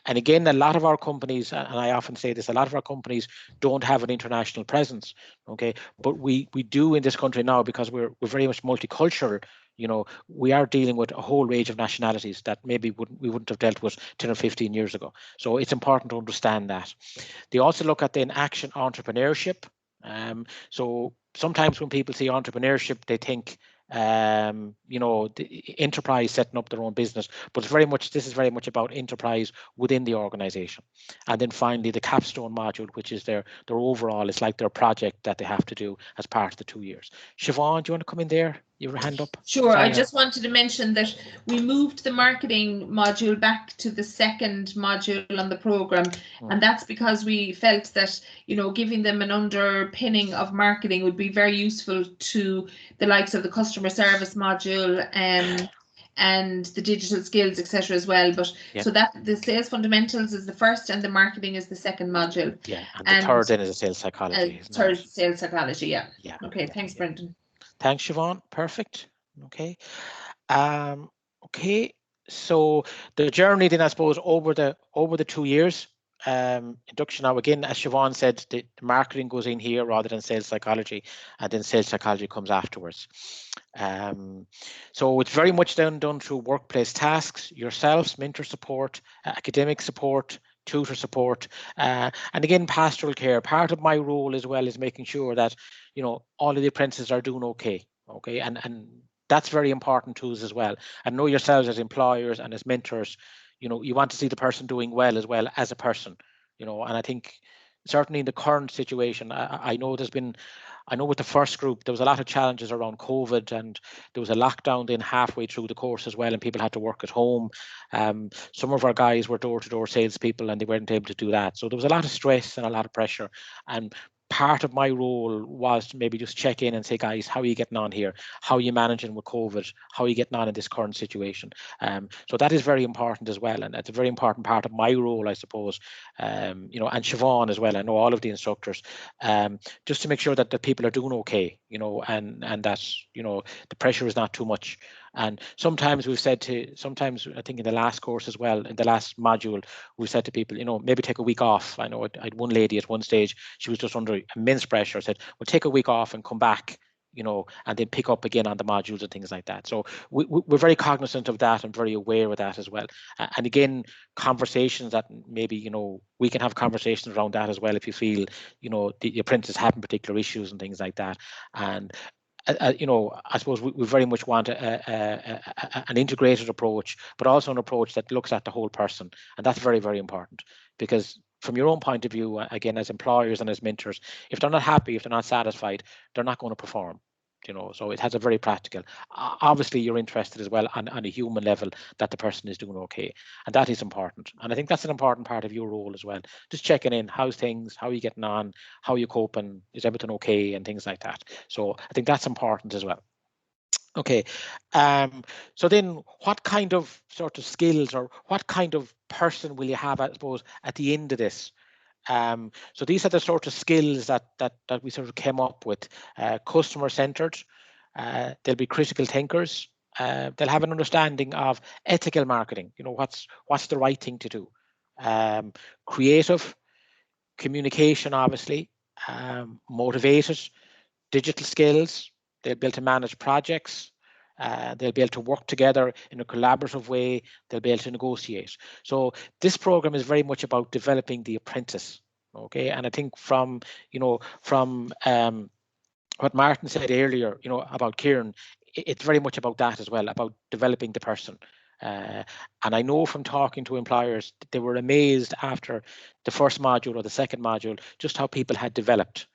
And again, a lot of our companies, and I often say this, a lot of our companies don't have an international presence. Okay, but we do in this country now, because we're very much multicultural. You know, we are dealing with a whole range of nationalities that maybe we wouldn't have dealt with 10 or 15 years ago. So it's important to understand that. They also look at the in-action entrepreneurship. So sometimes when people see entrepreneurship, they think you know, the enterprise setting up their own business, but this is very much about enterprise within the organization. And then finally the capstone module, which is their overall, it's like their project that they have to do as part of the 2 years. Siobhan, do you want to come in there? You have a hand up. Sure. Sorry, I just wanted to mention that we moved the marketing module back to the second module on the program, and that's because we felt that, you know, giving them an underpinning of marketing would be very useful to the likes of the customer service module and the digital skills, etc. as well. But so that the sales fundamentals is the first and the marketing is the second module. Yeah, and the third then is a sales psychology. Third sales psychology. Yeah. Yeah. Okay. Thanks, Brendan. Thanks, Siobhan. Perfect. Okay. Okay. So the journey then, I suppose, over the 2 years. Induction now again, as Siobhan said, the marketing goes in here rather than sales psychology, and then sales psychology comes afterwards. So it's very much done through workplace tasks, yourselves, mentor support, academic support, tutor support, and again pastoral care. Part of my role as well is making sure that, you know, all of the apprentices are doing okay, and that's very important to us as well. And know yourselves as employers and as mentors, you know, you want to see the person doing well as a person, you know. And I think certainly in the current situation, I know with the first group, there was a lot of challenges around COVID, and there was a lockdown then halfway through the course as well, and people had to work at home. Some of our guys were door-to-door salespeople, and they weren't able to do that. So there was a lot of stress and a lot of pressure. And part of my role was to maybe just check in and say, guys, how are you getting on here? How are you managing with COVID? How are you getting on in this current situation? So that is very important as well. And that's a very important part of my role, I suppose, you know, and Siobhan as well. I know all of the instructors, just to make sure that the people are doing okay, you know, and that, you know, the pressure is not too much. And sometimes I think in the last course as well, in the last module, we said to people, you know, maybe take a week off. I know I had one lady at one stage, she was just under immense pressure. I said, well, take a week off and come back, you know, and then pick up again on the modules and things like that. So we're very cognizant of that and very aware of that as well. And again, conversations that maybe, you know, we can have conversations around that as well if you feel, you know, the apprentices having particular issues and things like that. And you know, I suppose we very much want an integrated approach, but also an approach that looks at the whole person. And that's very, very important, because from your own point of view, again, as employers and as mentors, if they're not happy, if they're not satisfied, they're not going to perform. You know, so it has a very practical. Obviously, you're interested as well on a human level that the person is doing okay, and that is important. And I think that's an important part of your role as well. Just checking in, how's things, how are you getting on, how are you coping, is everything okay, and things like that. So I think that's important as well. Okay, so then what kind of sort of skills or what kind of person will you have, I suppose, at the end of this? So these are the sort of skills that we sort of came up with. Customer centered, they'll be critical thinkers, they'll have an understanding of ethical marketing, you know, what's the right thing to do. Creative, communication, obviously, motivated, digital skills, they'll be able to manage projects, they'll be able to work together in a collaborative way, they'll be able to negotiate. So this program is very much about developing the apprentice. Okay, and I think from what Martin said earlier, you know, about Kieran, it's very much about that as well, about developing the person. And I know from talking to employers, they were amazed after the first module or the second module, just how people had developed.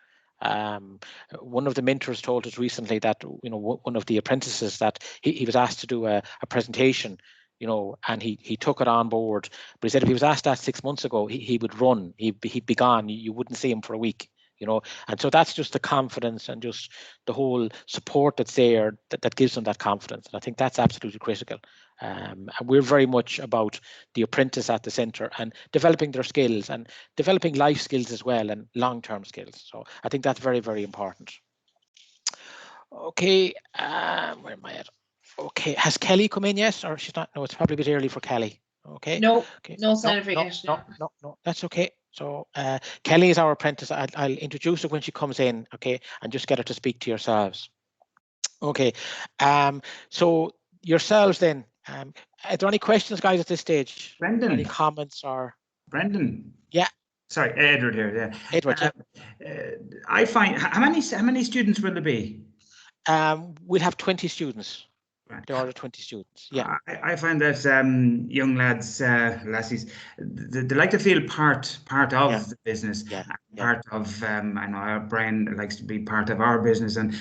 One of the mentors told us recently that, you know, one of the apprentices, that he was asked to do a presentation, you know, and he took it on board. But he said if he was asked that 6 months ago, he would run, he'd be gone. You wouldn't see him for a week, you know. And so that's just the confidence and just the whole support that's there that gives them that confidence. And I think that's absolutely critical. And we're very much about the apprentice at the centre and developing their skills and developing life skills as well, and long-term skills. So I think that's very, very important. Okay, where am I at? Okay, has Kelly come in yet, or she's not? No, it's probably a bit early for Kelly. Okay. No, okay. no sign of it yet. No, that's okay. So Kelly is our apprentice. I'll introduce her when she comes in, okay, and just get her to speak to yourselves. Okay. So yourselves then, are there any questions, guys, at this stage? Brendan. Any comments or? Brendan. Yeah. Sorry, Edward here. Yeah. Edward. Yeah. I find how many students will there be? We'll have 20 students. Right. There are 20 students. Yeah. I find that young lads, lassies, they like to feel part of the business. Yeah. Part of. I know Brian likes to be part of our business and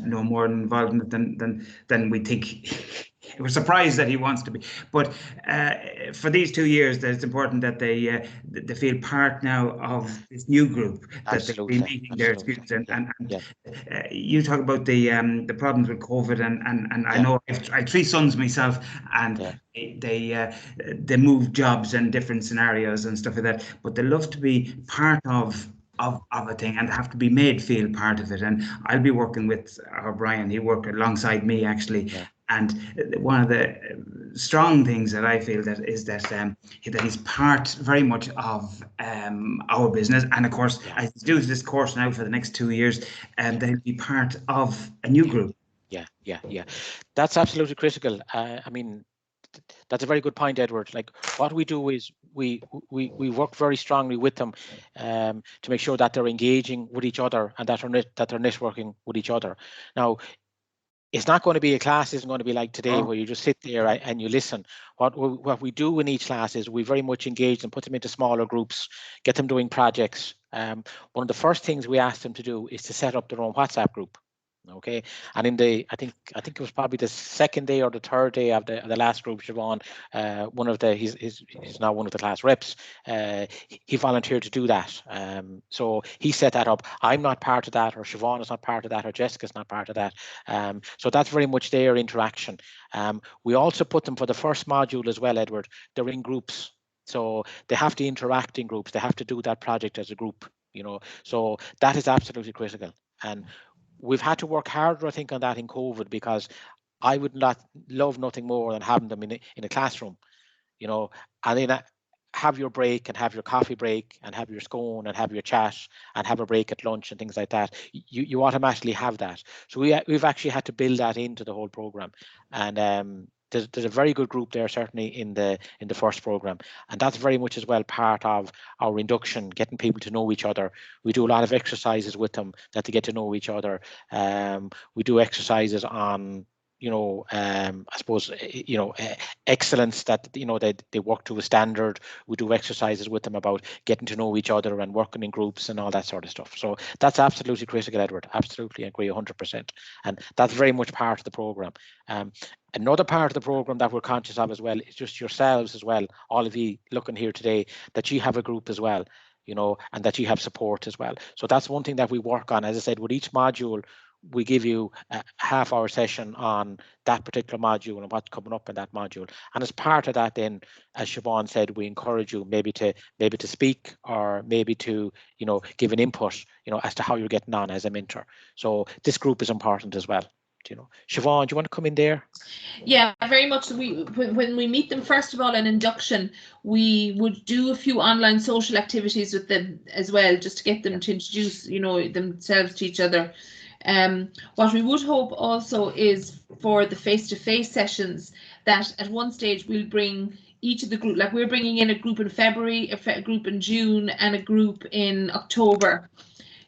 no more involved in it than we think. We're surprised that he wants to be, but for these 2 years, that it's important that they feel part now of this new group, that they'll be meeting their students. And you talk about the problems with COVID, and I know I have 3 sons myself, and they move jobs and different scenarios and stuff like that, but they love to be part of a thing and have to be made feel part of it. And I'll be working with Brian. He worked alongside me actually. And one of the strong things that I feel that is that he's part very much of our business, and of course, as he does this course now for the next 2 years, that he'll be part of a new group. Yeah. That's absolutely critical. I mean, that's a very good point, Edward. Like, what we do is we work very strongly with them to make sure that they're engaging with each other and that they're networking with each other. Now, it's not going to be a class, isn't going to be like today where you just sit there and you listen. What we do in each class is we very much engage them, put them into smaller groups, get them doing projects. One of the first things we ask them to do is to set up their own WhatsApp group. Okay, and in I think it was probably the second day or the third day of the last group, Siobhan, he's now one of the class reps. He volunteered to do that. So he set that up. I'm not part of that, or Siobhan is not part of that, or Jessica's not part of that. So that's very much their interaction. We also put them for the first module as well, Edward. They're in groups, so they have to interact in groups. They have to do that project as a group. So that is absolutely critical. And we've had to work harder, I think, on that in COVID, because I would not love nothing more than having them in a classroom, and then have your break and have your coffee break and have your scone and have your chat and have a break at lunch and things like that. You automatically have that. So we've actually had to build that into the whole program. And there's a very good group there, certainly in the first program, and that's very much as well part of our induction, getting people to know each other. We do a lot of exercises with them that they get to know each other. We do exercises on I suppose excellence, that they work to a standard. We do exercises with them about getting to know each other and working in groups and all that sort of stuff. So that's absolutely critical, Edward. Absolutely agree 100%, and that's very much part of the program. Another part of the program that we're conscious of as well is just yourselves as well, all of you looking here today, that you have a group as well, and that you have support as well. So that's one thing that we work on. As I said, with each module, we give you a half-hour session on that particular module and what's coming up in that module. And as part of that, then, as Siobhan said, we encourage you maybe to speak, or maybe to give an input, as to how you're getting on as a mentor. So this group is important as well. Siobhan, do you want to come in there? Yeah, very much. When we meet them, first of all, in induction, we would do a few online social activities with them as well, just to get them to introduce themselves to each other. What we would hope also is for the face-to-face sessions, that at one stage we'll bring each of the group, like we're bringing in a group in February, a group in June, and a group in October.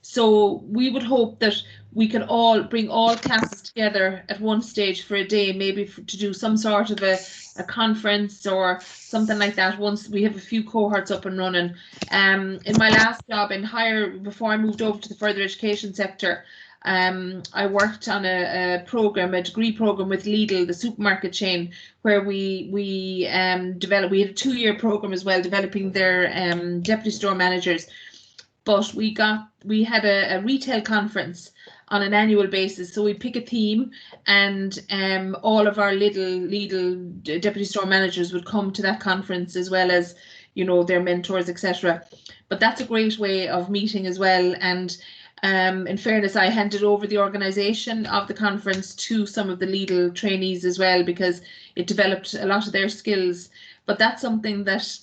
So we would hope that we can all bring all classes together at one stage for a day, maybe to do some sort of a conference or something like that, once we have a few cohorts up and running. In my last job in higher, before I moved over to the further education sector, I worked on a degree program with Lidl, the supermarket chain, where we developed. We had a 2-year program as well, developing their deputy store managers. But we had a retail conference on an annual basis. So we pick a theme, and all of our Lidl deputy store managers would come to that conference, as well as their mentors, etc. But that's a great way of meeting as well. And in fairness, I handed over the organisation of the conference to some of the Lidl trainees as well, because it developed a lot of their skills. But that's something that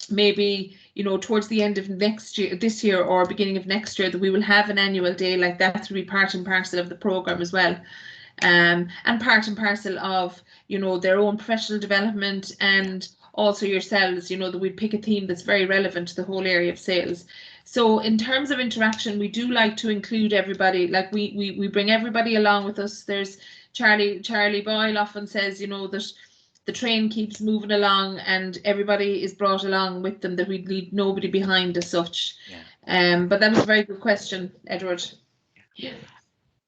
maybe towards the end of this year or beginning of next year, that we will have an annual day like that to be part and parcel of the program as well. and part and parcel of, you know, their own professional development, and also yourselves, you know, that we pick a theme that's very relevant to the whole area of sales. So in terms of interaction, we do like to include everybody. Like we bring everybody along with us. There's Charlie Boyle often says, you know, that the train keeps moving along and everybody is brought along with them, that we leave nobody behind as such. But that was a very good question, Edward.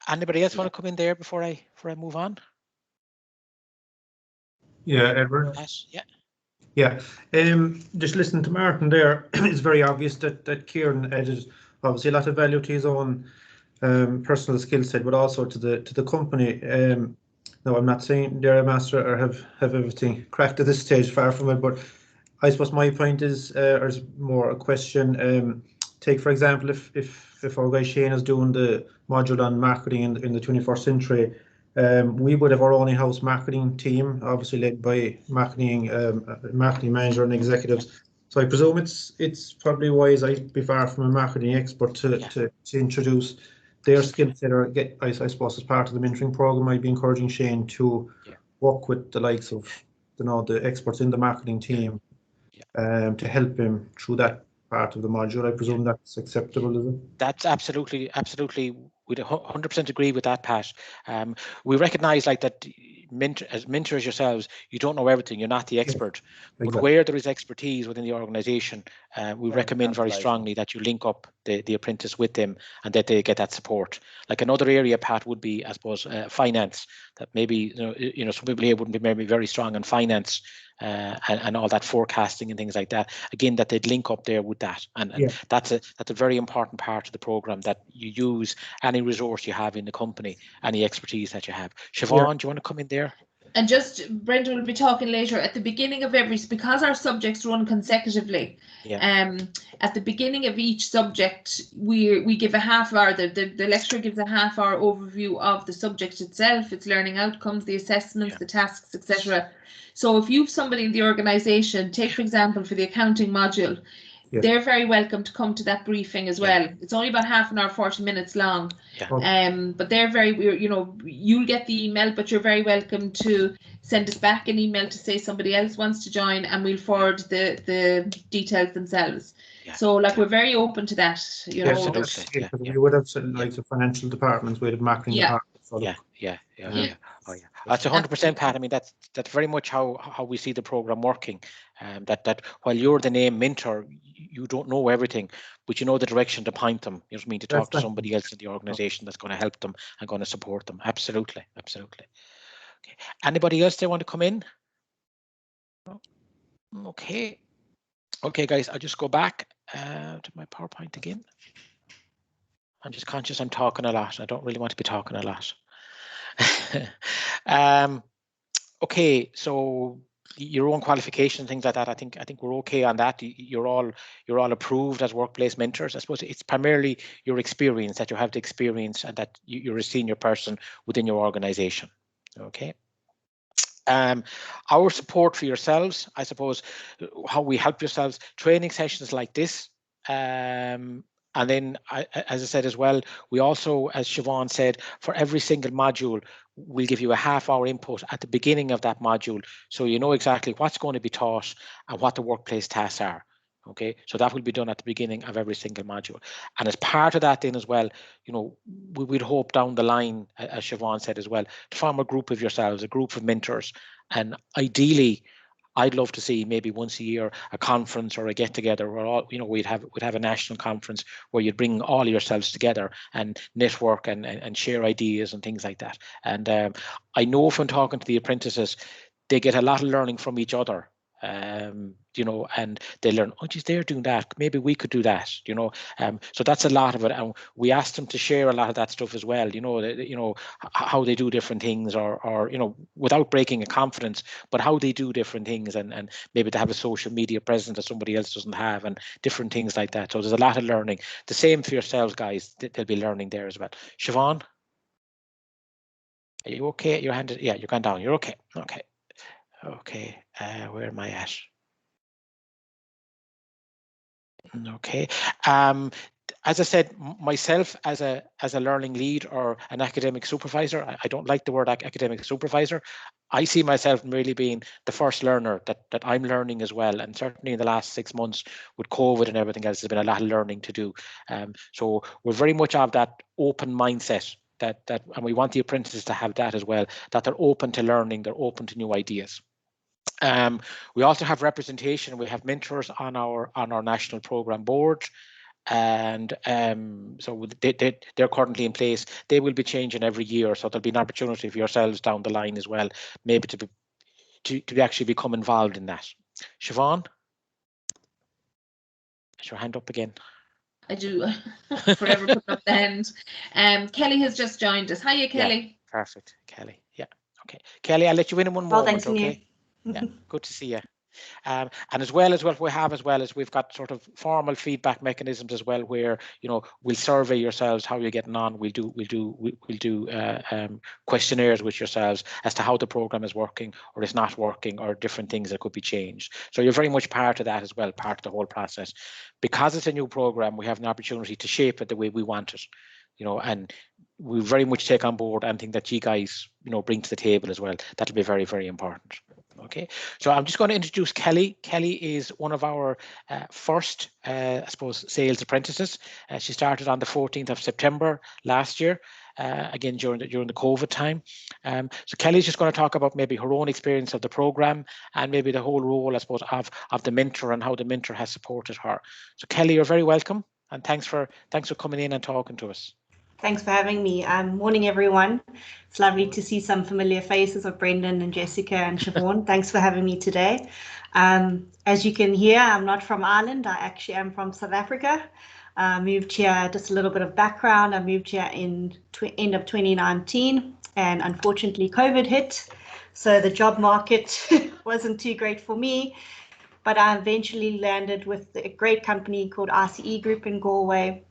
Anybody else want to come in there before I move on? Yeah, Edward. Yeah. Yeah, just listening to Martin there, it's very obvious that Kieran added obviously a lot of value to his own personal skill set, but also to the company. No, I'm not saying they're a master or have everything cracked at this stage, far from it. But I suppose my point is, or is more a question. Take for example, if our guy Shane is doing the module on marketing in the 21st century. We would have our own in-house marketing team, obviously led by marketing manager and executives. So I presume it's probably wise, I'd be far from a marketing expert, to introduce their skill set, or get, I suppose, as part of the mentoring program, I'd be encouraging Shane to work with the likes of, you know, the experts in the marketing team, to help him through that part of the module. I presume that's acceptable, is it? That's absolutely. We'd 100% agree with that, Pat. We recognise like that as mentors yourselves, you don't know everything. You're not the expert, but where there is expertise within the organisation, we recommend very strongly that you link up the apprentice with them and that they get that support. Like another area, Pat, would be, I suppose, finance. That maybe you know some people here wouldn't be maybe very strong in finance. And all that forecasting and things like that. Again, that they'd link up there with that, and that's a very important part of the program, that you use any resource you have in the company, any expertise that you have. Siobhan, do you want to come in there? And just Brenda will be talking later at the beginning of because our subjects run consecutively. At the beginning of each subject, we give a half hour. The lecturer gives a half hour overview of the subject itself, its learning outcomes, the assessments, the tasks, etc. So if you've somebody in the organisation, take for example for the accounting module, they're very welcome to come to that briefing as well. It's only about half an hour, 40 minutes long. But they're you know, you'll get the email, but you're very welcome to send us back an email to say somebody else wants to join, and we'll forward the details themselves. So like we're very open to that, you know. Absolutely. We would have like the financial departments, we would have marketing departments. Oh yeah. That's 100%, Pat. I mean, that's very much how we see the program working. That while you're the name mentor, you don't know everything, but you know the direction to point them. You know what I mean, to talk to somebody else in the organisation that's going to help them and going to support them. Absolutely. Okay. Anybody else they want to come in? Okay, guys. I'll just go back to my PowerPoint again. I'm just conscious I'm talking a lot. I don't really want to be talking a lot. Okay, so your own qualification, things like that. I think we're okay on that. You're all approved as workplace mentors. I suppose it's primarily your experience, that you have the experience and that you're a senior person within your organisation. Okay. Our support for yourselves, I suppose, how we help yourselves, training sessions like this. And then, as I said as well, we also, as Siobhan said, for every single module, we'll give you a half-hour input at the beginning of that module, so you know exactly what's going to be taught and what the workplace tasks are. Okay, so that will be done at the beginning of every single module. And as part of that then as well, you know, we'd hope down the line, as Siobhan said as well, to form a group of yourselves, a group of mentors. And ideally, I'd love to see maybe once a year a conference or a get together where all, you know, we'd have a national conference where you'd bring all yourselves together and network and share ideas and things like that. And I know from talking to the apprentices, they get a lot of learning from each other. You know, and they learn, oh geez, they're doing that, maybe we could do that, you know. So that's a lot of it, and we asked them to share a lot of that stuff as well, you know, how they do different things, or you know, without breaking a confidence, but how they do different things, and maybe they have a social media presence that somebody else doesn't have, and different things like that. So there's a lot of learning. The same for yourselves, guys. They'll be learning there as well. Siobhan, are you okay? Your hand is, yeah, you're gone down. You're okay. Okay, where am I at? Okay, as I said, myself as a learning lead or an academic supervisor, I don't like the word academic supervisor. I see myself really being the first learner that I'm learning as well. And certainly in the last 6 months with COVID and everything else, there's been a lot of learning to do. So we're very much of that open mindset that and we want the apprentices to have that as well, that they're open to learning, they're open to new ideas. We also have representation. We have mentors on our national program board. And so they're currently in place. They will be changing every year, so there'll be an opportunity for yourselves down the line as well, maybe to actually become involved in that. Siobhan, is your hand up again? I do. Forever put up the hand. Kelly has just joined us. Hiya, Kelly. Yeah, perfect, Kelly. Yeah, okay, Kelly, I'll let you in one Well, moment. thanks, Okay. Yeah, good to see you. And as well what we have as well is we've got sort of formal feedback mechanisms as well, where we'll survey yourselves how you're getting on. We'll do questionnaires with yourselves as to how the program is working or is not working, or different things that could be changed. So you're very much part of that as well, part of the whole process. Because it's a new program, we have an opportunity to shape it the way we want it, and we very much take on board anything that you guys bring to the table as well. That'll be very, very important. Okay, so I'm just going to introduce Kelly. Kelly is one of our first, I suppose, sales apprentices. She started on the 14th of September last year, again during the COVID time. So Kelly's just going to talk about maybe her own experience of the program and maybe the whole role, I suppose, of the mentor and how the mentor has supported her. So Kelly, you're very welcome, and thanks for coming in and talking to us. Thanks for having me. Morning, everyone. It's lovely to see some familiar faces of Brendan and Jessica and Siobhan. Thanks for having me today. As you can hear, I'm not from Ireland. I actually am from South Africa. I moved here, just a little bit of background. I moved here in end of 2019, and unfortunately COVID hit. So the job market wasn't too great for me, but I eventually landed with a great company called ICE Group in Galway.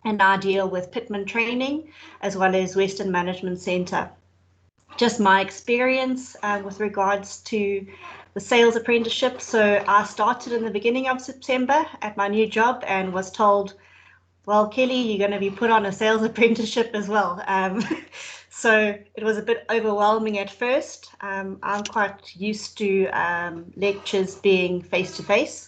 And I deal with Pitman Training as well as Western Management Centre. Just my experience with regards to the sales apprenticeship. So I started in the beginning of September at my new job and was told, well, Kelly, you're going to be put on a sales apprenticeship as well. So it was a bit overwhelming at first. I'm quite used to lectures being face-to-face.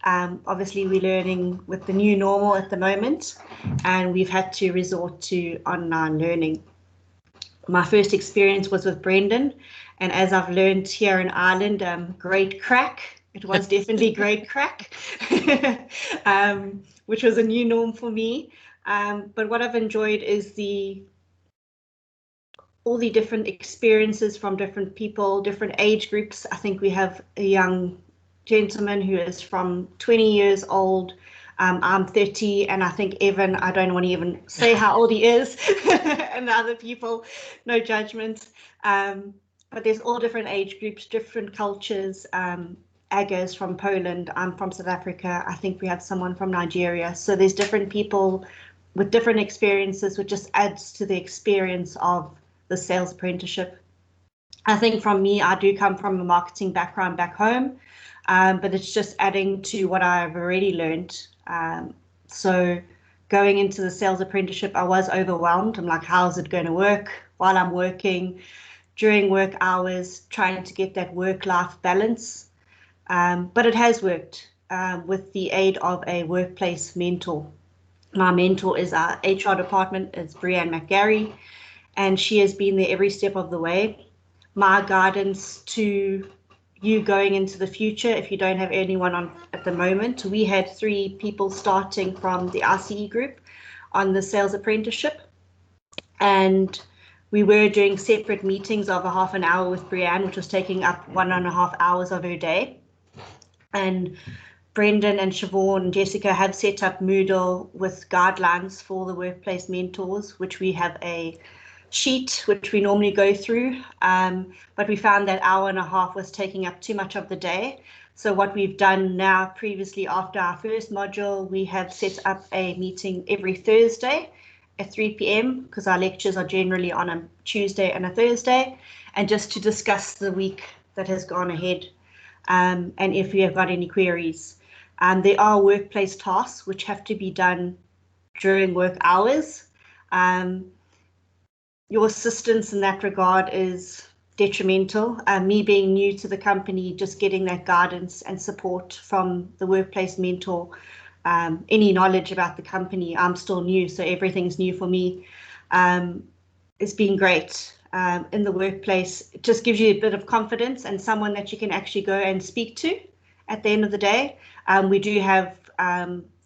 Obviously, we're learning with the new normal at the moment, and we've had to resort to online learning. My first experience was with Brendan, and as I've learned here in Ireland, great crack. It was definitely great crack, which was a new norm for me. But what I've enjoyed is all the different experiences from different people, different age groups. I think we have a young gentleman who is from 20 years old. I'm 30, and I think Evan, I don't want to even say how old he is, and other people, no judgment. But there's all different age groups, different cultures. Aga's from Poland, I'm from South Africa. I think we have someone from Nigeria. So there's different people with different experiences, which just adds to the experience of the sales apprenticeship. I think from me, I do come from a marketing background back home. But it's just adding to what I've already learned. So going into the sales apprenticeship, I was overwhelmed. I'm like, how's it going to work while I'm working, during work hours, trying to get that work-life balance. But it has worked with the aid of a workplace mentor. My mentor is our HR department, it's Brianne McGarry, and she has been there every step of the way. My guidance to you going into the future, if you don't have anyone on at the moment, we had 3 people starting from the ICE group on the sales apprenticeship, and we were doing separate meetings of a half an hour with Brianne, which was taking up 1.5 hours of her day. And Brendan and Siobhan and Jessica have set up Moodle with guidelines for the workplace mentors, which we have a sheet which we normally go through, but we found that 1.5 hours was taking up too much of the day. So what we've done now, previously after our first module, we have set up a meeting every Thursday at 3 p.m. because our lectures are generally on a Tuesday and a Thursday, and just to discuss the week that has gone ahead, and if you have got any queries. There are workplace tasks which have to be done during work hours. Your assistance in that regard is detrimental. Me being new to the company, just getting that guidance and support from the workplace mentor, any knowledge about the company. I'm still new, so everything's new for me. It's been great in the workplace. It just gives you a bit of confidence and someone that you can actually go and speak to at the end of the day. We do have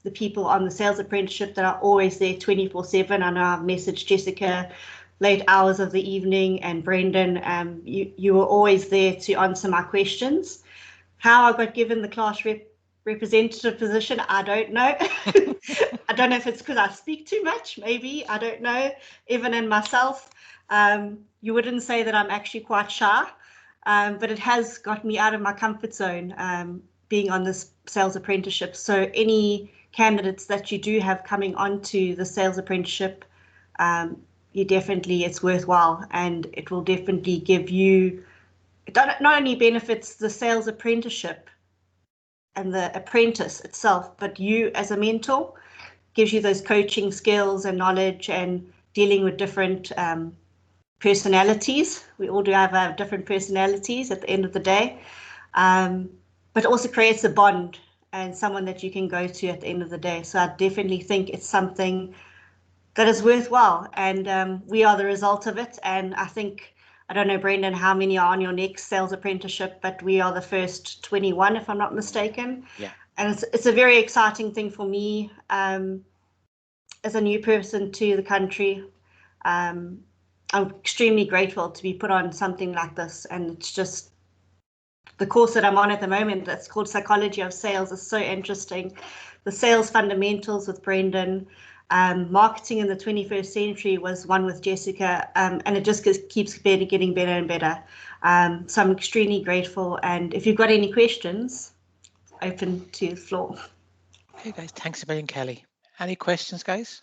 the people on the sales apprenticeship that are always there 24/7. I know I've messaged Jessica late hours of the evening, and Brendan, you were always there to answer my questions. How I got given the class representative position, I don't know. I don't know if it's because I speak too much, maybe, I don't know. Even in myself, you wouldn't say that I'm actually quite shy, but it has got me out of my comfort zone, being on this sales apprenticeship. So any candidates that you do have coming onto the sales apprenticeship, it's worthwhile, and it will definitely give you, it not only benefits the sales apprenticeship and the apprentice itself, but you as a mentor, gives you those coaching skills and knowledge and dealing with different personalities. We all do have different personalities at the end of the day, but also creates a bond and someone that you can go to at the end of the day. So I definitely think it's something that is worthwhile, and we are the result of it. And I think, I don't know, Brendan, how many are on your next sales apprenticeship, but we are the first 21, if I'm not mistaken. Yeah. And it's a very exciting thing for me as a new person to the country. I'm extremely grateful to be put on something like this, and it's just the course that I'm on at the moment, that's called Psychology of Sales, is so interesting. The sales fundamentals with Brendan, marketing in the 21st century was one with Jessica, and it just keeps getting better and better. So I'm extremely grateful, and if you've got any questions, open to the floor. Okay, guys, thanks a million, Kelly. Any questions, guys?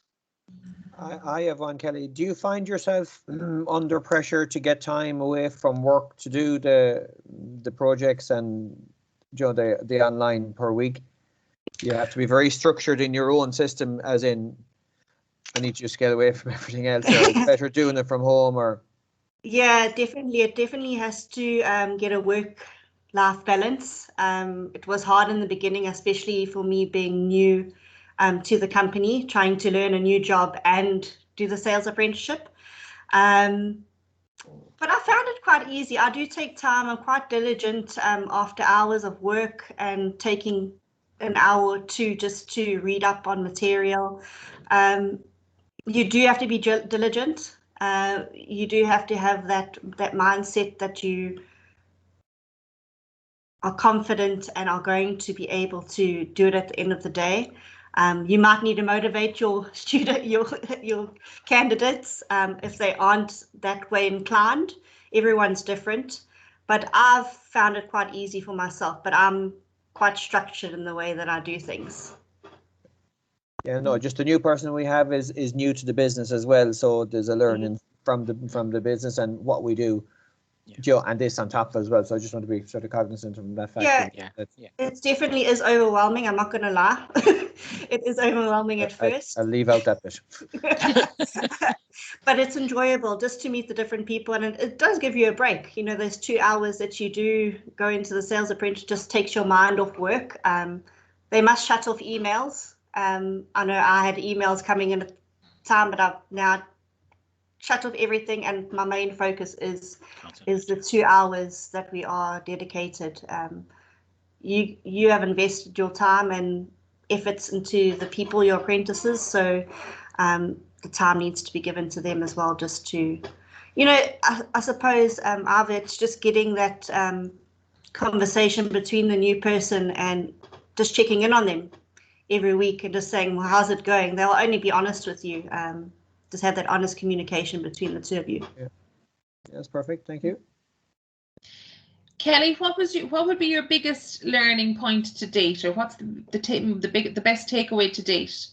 I have one, Kelly. Do you find yourself under pressure to get time away from work to do the projects and the online per week? You have to be very structured in your own system, as in, I need to just get away from everything else, or it's better doing it from home, or? Yeah, definitely. It definitely has to get a work-life balance. It was hard in the beginning, especially for me being new to the company, trying to learn a new job and do the sales apprenticeship. But I found it quite easy. I do take time. I'm quite diligent after hours of work, and taking an hour or two just to read up on material. You do have to be diligent. You do have to have that mindset that you are confident and are going to be able to do it at the end of the day. You might need to motivate your candidates if they aren't that way inclined. Everyone's different, but I've found it quite easy for myself, but I'm quite structured in the way that I do things. Yeah, no, just the new person we have is new to the business as well, so there's a learning from the business and what we do. Yeah. And this on top as well, so I just want to be sort of cognizant of that fact. Yeah, it definitely is overwhelming, I'm not going to lie. It is overwhelming at first. I'll leave out that bit. But it's enjoyable just to meet the different people, and it does give you a break. You know, those 2 hours that you do go into the sales apprentice just takes your mind off work. They must shut off emails. I know I had emails coming in at the time, but I've now shut off everything, and my main focus is the 2 hours that we are dedicated. You have invested your time and efforts into the people, your apprentices, so the time needs to be given to them as well, just to, you know, I suppose either it's just getting that conversation between the new person and just checking in on them every week and just saying, well, how's it going? They'll only be honest with you. Just have that honest communication between the two of you. Yeah, that's perfect. Thank you. Kelly, what would be your biggest learning point to date, or what's the best takeaway to date?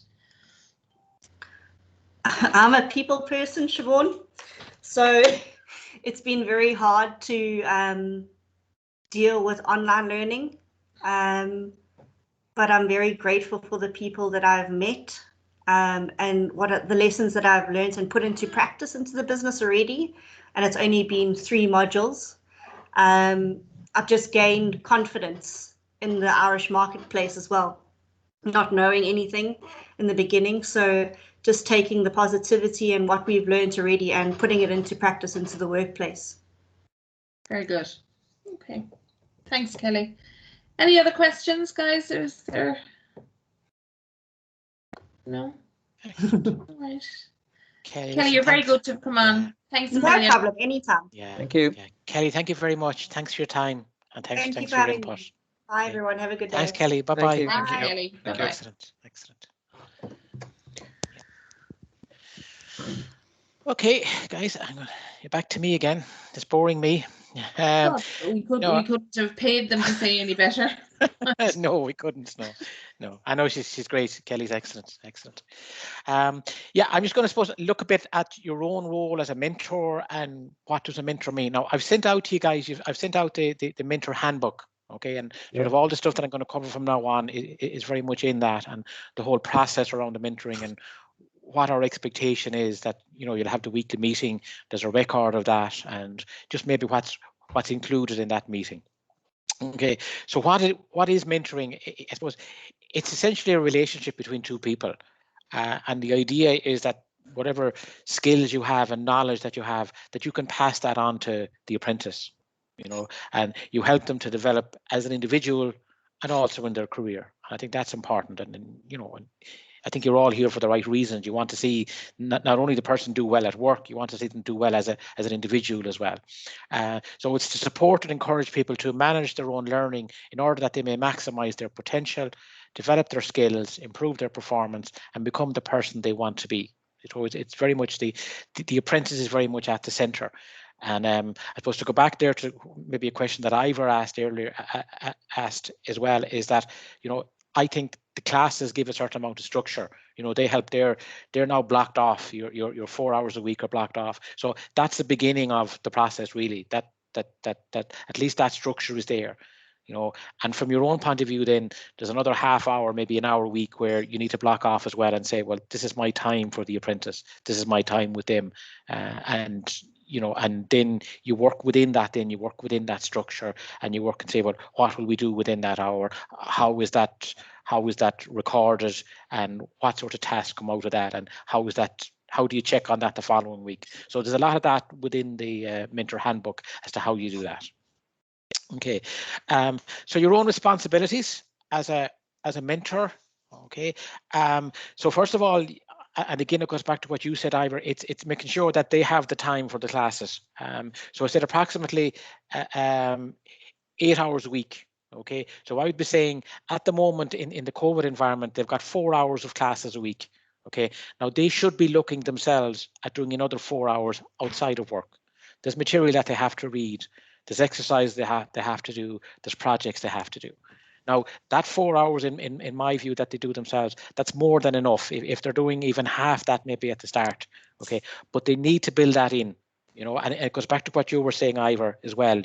I'm a people person, Siobhan, so it's been very hard to deal with online learning, but I'm very grateful for the people that I've met and what are the lessons that I've learned and put into practice into the business already. And it's only been 3 modules. I've just gained confidence in the Irish marketplace as well, not knowing anything in the beginning. So just taking the positivity and what we've learned already and putting it into practice into the workplace. Very good. Okay. Thanks, Kelly. Any other questions, guys? Is there? No? All right. Kelly, you're very good to come on. Yeah. Thanks a No million. problem, anytime. Yeah. Thank you. Yeah. Kelly, thank you very much. Thanks for your time and thanks Thank you for for your having input. me. Bye, everyone. Have a good day. Thanks, Kelly. Bye-bye. you. Thanks, Bye. Kelly. Bye-bye. Excellent. Excellent. Okay, guys, you're back to me again. It's boring me. We couldn't have paid them to say any better. No, we couldn't. No. I know she's great. Kelly's excellent. Yeah, I'm just going to suppose look a bit at your own role as a mentor and what does a mentor mean. Now, I've sent out to you guys. I've sent out the mentor handbook. Okay, and sort of all the stuff that I'm going to cover from now on is very much in that, and the whole process around the mentoring and what our expectation is that you'll have the weekly meeting. There's a record of that, and just maybe what's included in that meeting. Okay, so what is mentoring? I suppose it's essentially a relationship between two people, and the idea is that whatever skills you have and knowledge that you have, that you can pass that on to the apprentice, and you help them to develop as an individual and also in their career. I think that's important, and I think you're all here for the right reasons. You want to see not only the person do well at work, you want to see them do well as an individual as well. So it's to support and encourage people to manage their own learning in order that they may maximize their potential, develop their skills, improve their performance, and become the person they want to be. It's very much the apprentice is very much at the center. And I suppose to go back there to maybe a question that Ivor asked earlier, asked as well, is that I think the classes give a certain amount of structure. They help. They're now blocked off. Your 4 hours a week are blocked off. So that's the beginning of the process, really. That at least that structure is there. And from your own point of view, then there's another half hour, maybe an hour a week where you need to block off as well and say, well, this is my time for the apprentice. This is my time with them, and then you work within that. Then you work within that structure, and you work and say, well, what will we do within that hour? How is that recorded, and what sort of tasks come out of that, and how do you check on that the following week? So there's a lot of that within the mentor handbook as to how you do that. Okay, so your own responsibilities as a mentor. Okay, so first of all, and again, it goes back to what you said, Ivor. It's making sure that they have the time for the classes. So I said approximately 8 hours a week. Okay, so I would be saying at the moment in the COVID environment, they've got 4 hours of classes a week. Okay, now they should be looking themselves at doing another 4 hours outside of work. There's material that they have to read. There's exercise they have to do. There's projects they have to do. Now, that 4 hours, in my view, that they do themselves, that's more than enough. If they're doing even half that, maybe at the start, okay. But they need to build that in, and it goes back to what you were saying, Ivor, as well.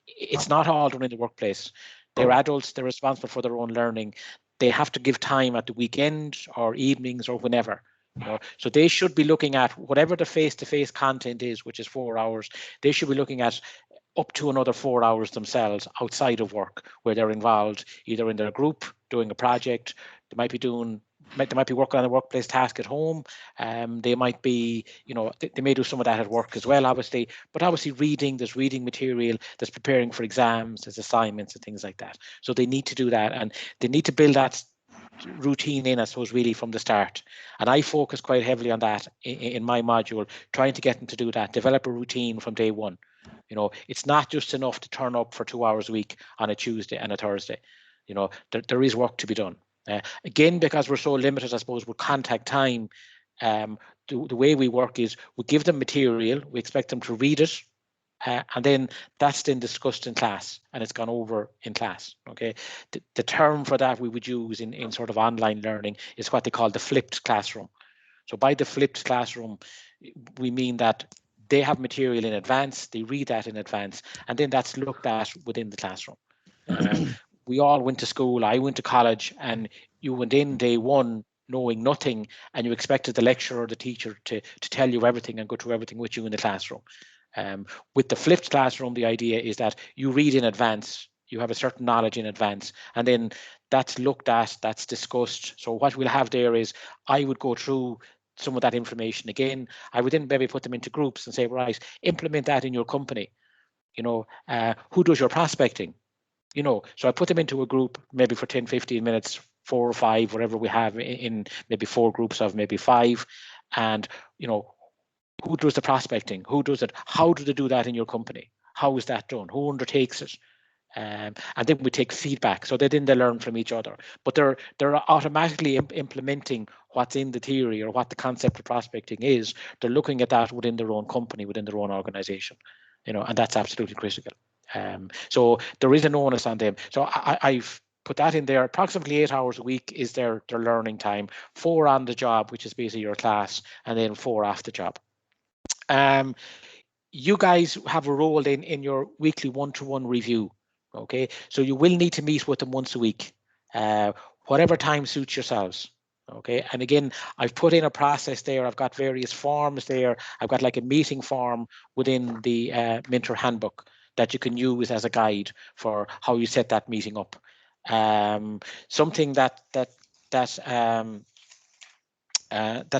It's not all done in the workplace. They're adults. They're responsible for their own learning. They have to give time at the weekend or evenings or whenever. So they should be looking at whatever the face-to-face content is, which is 4 hours. They should be looking at up to another 4 hours themselves outside of work, where they're involved either in their group doing a project. They might be working on a workplace task at home. They might be, they may do some of that at work as well, obviously. But obviously, there's reading material, there's preparing for exams, there's assignments and things like that. So they need to do that, and they need to build that routine in, I suppose, really from the start. And I focus quite heavily on that in my module, trying to get them to do that, develop a routine from day one. It's not just enough to turn up for 2 hours a week on a Tuesday and a Thursday. There is work to be done. Again, because we're so limited, I suppose, with contact time, the way we work is we give them material, we expect them to read it, and then that's then discussed in class, and it's gone over in class. Okay, the term for that we would use in sort of online learning is what they call the flipped classroom. So by the flipped classroom, we mean that they have material in advance, they read that in advance, and then that's looked at within the classroom. We all went to school, I went to college, and you went in day one knowing nothing, and you expected the lecturer or the teacher to tell you everything and go through everything with you in the classroom. With the flipped classroom, the idea is that you read in advance, you have a certain knowledge in advance, and then that's looked at, that's discussed. So what we'll have there is, I would go through some of that information again. I would then maybe put them into groups and say, right, implement that in your company. You know, who does your prospecting? You know, so I put them into a group maybe for 10, 15 minutes, 4 or 5, whatever we have in maybe 4 groups of maybe 5. And, you know, who does the prospecting? Who does it? How do they do that in your company? How is that done? Who undertakes it? And then we take feedback, so then they learn from each other. But they're automatically implementing what's in the theory or what the concept of prospecting is. They're looking at that within their own company, within their own organization, you know, and that's absolutely critical. So there is an onus on them. So I've put that in there. Approximately 8 hours a week is their learning time. 4 on the job, which is basically your class, and then 4 off the job. You guys have a role in your weekly one-to-one review. Okay, so you will need to meet with them once a week, whatever time suits yourselves. Okay, and again, I've put in a process there. I've got various forms there. I've got like a meeting form within the Mentor Handbook that you can use as a guide for how you set that meeting up. Something that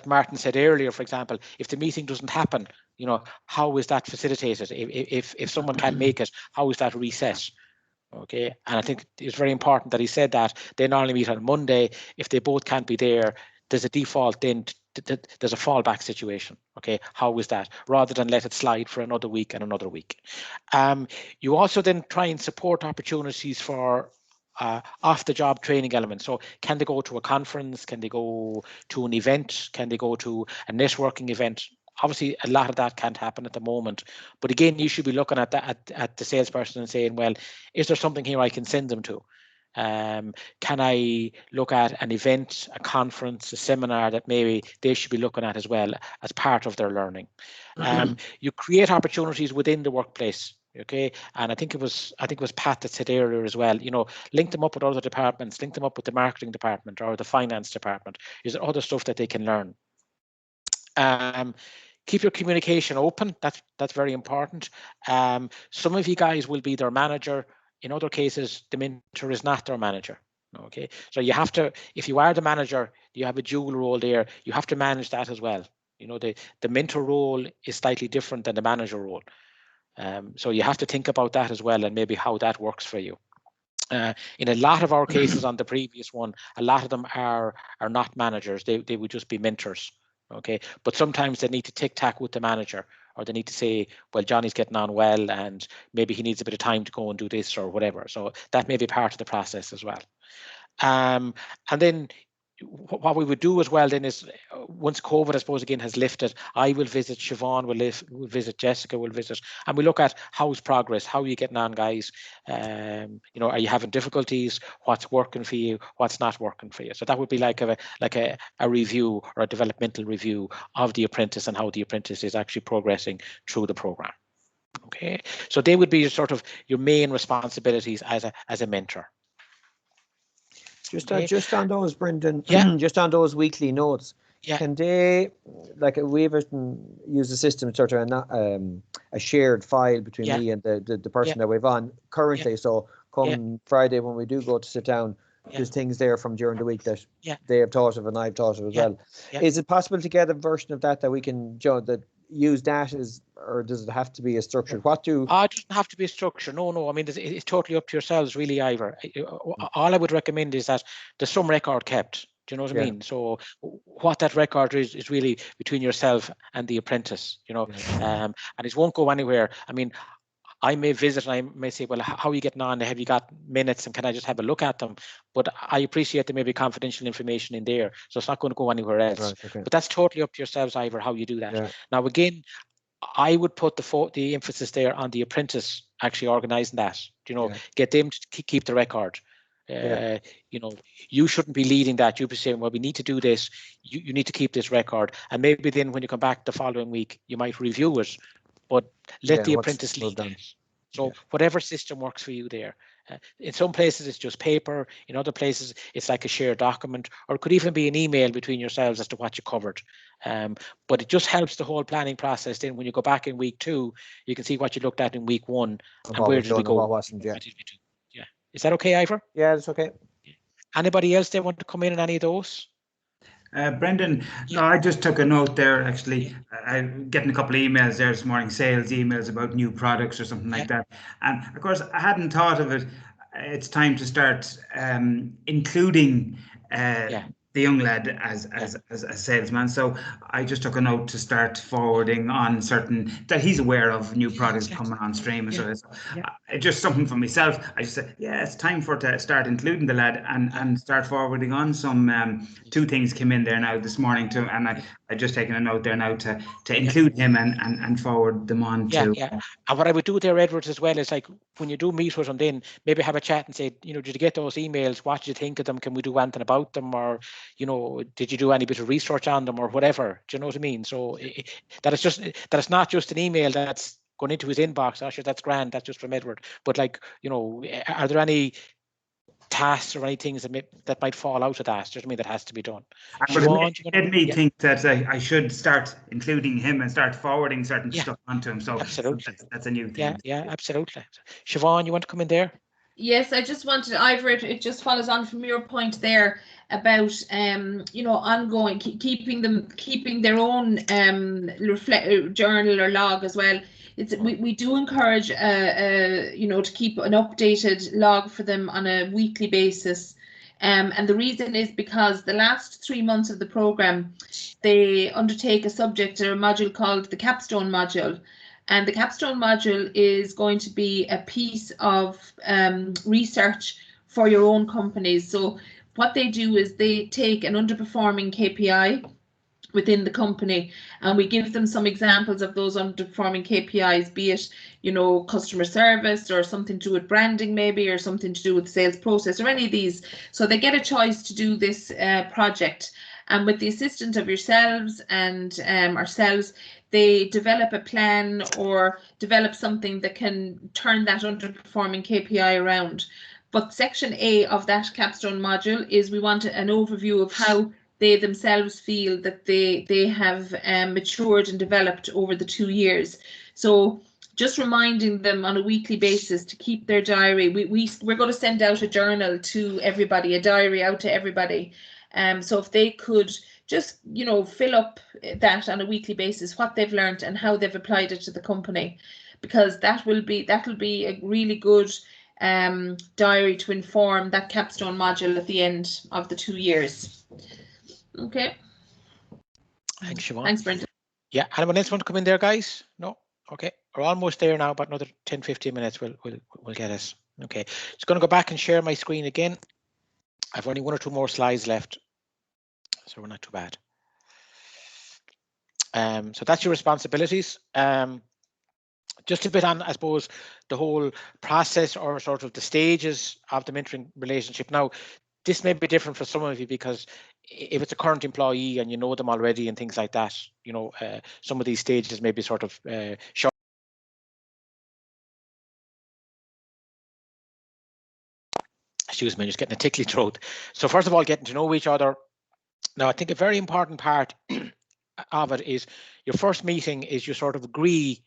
Martin said earlier, for example, if the meeting doesn't happen, you know, how is that facilitated? If someone can't make it, how is that reset? Okay, and I think it's very important that he said that they normally meet on Monday. If they both can't be there, there's a default, then there's a fallback situation. Okay, how is that? Rather than let it slide for another week and another week. You also then try and support opportunities for off-the-job training elements. So can they go to a conference? Can they go to an event? Can they go to a networking event? Obviously, a lot of that can't happen at the moment. But again, you should be looking at that at the salesperson and saying, well, is there something here I can send them to? Can I look at an event, a conference, a seminar that maybe they should be looking at as well as part of their learning? You create opportunities within the workplace. Okay, and I think it was Pat that said earlier as well, you know, link them up with other departments, link them up with the marketing department or the finance department. Is there other stuff that they can learn? Keep your communication open. That's very important. Some of you guys will be their manager. In other cases, the mentor is not their manager. Okay, so you have to, if you are the manager, you have a dual role there. You have to manage that as well. You know, the mentor role is slightly different than the manager role. So you have to think about that as well, and maybe how that works for you. In a lot of our cases on the previous one, a lot of them are not managers. They would just be mentors. Okay, but sometimes they need to tic-tac with the manager, or they need to say, well, Johnny's getting on well and maybe he needs a bit of time to go and do this or whatever. So that may be part of the process as well. And then what we would do as well then is, once COVID, I suppose, again has lifted, I will visit, Siobhan will visit, Jessica will visit, and we look at how's progress, how are you getting on, guys? You know, are you having difficulties? What's working for you? What's not working for you? So that would be like a review or a developmental review of the apprentice and how the apprentice is actually progressing through the program. Okay, so they would be sort of your main responsibilities as a mentor. Just on those, Brendan, yeah. Just on those weekly notes, yeah. Can they, like we've use a system, sort of a shared file between me and the person that we've on currently. So come Friday when we do go to sit down, there's things there from during the week that they have thought of and I've thought of as well. Is it possible to get a version of that we can, that use that as, or does it have to be a structure? It doesn't have to be a structure. No. I mean, it's totally up to yourselves, really, Ivor. All I would recommend is that there's some record kept. Do you know what I mean? So what that record is really between yourself and the apprentice, and it won't go anywhere. I mean, I may visit and I may say, well, how are you getting on? Have you got minutes and can I just have a look at them? But I appreciate there may be confidential information in there, so it's not going to go anywhere else. Right, okay. But that's totally up to yourselves, Ivor, how you do that. Now, again, I would put the emphasis there on the apprentice actually organising that. Get them to keep the record. You shouldn't be leading that. You'd be saying, well, we need to do this. You need to keep this record. And maybe then when you come back the following week, you might review it, but let the apprentice lead that. So whatever system works for you there. In some places it's just paper, in other places it's like a shared document, or it could even be an email between yourselves as to what you covered. But it just helps the whole planning process. Then when you go back in week 2, you can see what you looked at in week 1 and where did we go. What wasn't, yeah. Yeah. Is that okay, Ivor? Yeah, it's okay. Anybody else they want to come in on any of those? Brendan, no, I just took a note there. Actually, I'm getting a couple of emails there this morning, sales emails about new products or something like that. And of course, I hadn't thought of it. It's time to start including the young lad as a salesman. So I just took a note to start forwarding on certain that he's aware of new products coming on stream. So it's just something for myself. I just said, yeah, it's time for to start including the lad and start forwarding on some 2 things came in there now this morning too, and I just taken a note there now to include him and forward them on to. And what I would do there, Edward, as well, is like when you do meet with them, then maybe have a chat and say, you know, did you get those emails? What did you think of them? Can we do anything about them? Or, you know, did you do any bit of research on them or whatever? Do you know what I mean? So that it's not just an email that's going into his inbox. Oh, sure, that's grand. That's just from Edward. But like, you know, are there any tasks or any things that might fall out of that? Do you know what I mean? That has to be done. But it made me think that I should start including him and start forwarding certain stuff onto him. So absolutely, that's a new thing. Yeah, absolutely. Siobhan, you want to come in there? Yes, I just wanted, Ivor, it just follows on from your point there about you know, ongoing keeping their own journal or log as well. We do encourage you know, to keep an updated log for them on a weekly basis. And the reason is because the last 3 months of the program, they undertake a subject or a module called the capstone module. And the capstone module is going to be a piece of research for your own companies. So what they do is they take an underperforming KPI within the company, and we give them some examples of those underperforming KPIs, be it, you know, customer service or something to do with branding maybe, or something to do with the sales process or any of these. So they get a choice to do this project, and with the assistance of yourselves and ourselves, they develop a plan or develop something that can turn that underperforming KPI around. But section A of that capstone module is we want an overview of how they themselves feel that they have matured and developed over the 2 years. So just reminding them on a weekly basis to keep their diary. We're going to send out a journal to everybody, a diary out to everybody. So if they could just, you know, fill up that on a weekly basis, what they've learned and how they've applied it to the company, because that'll be a really good diary to inform that capstone module at the end of the 2 years. Okay. Thanks, Siobhan. Thanks, Brendan. Yeah, anyone else want to come in there, guys? No? Okay, we're almost there now, but another 10-15 minutes we'll get us. Okay, just going to go back and share my screen again. I've only 1 or 2 more slides left, so we're not too bad. So that's your responsibilities. Just a bit on, I suppose, the whole process or sort of the stages of the mentoring relationship. Now, this may be different for some of you because if it's a current employee and you know them already and things like that, you know, some of these stages may be sort of short. Excuse me, just getting a tickly throat. So first of all, getting to know each other. Now, I think a very important part of it is your first meeting is you sort of agree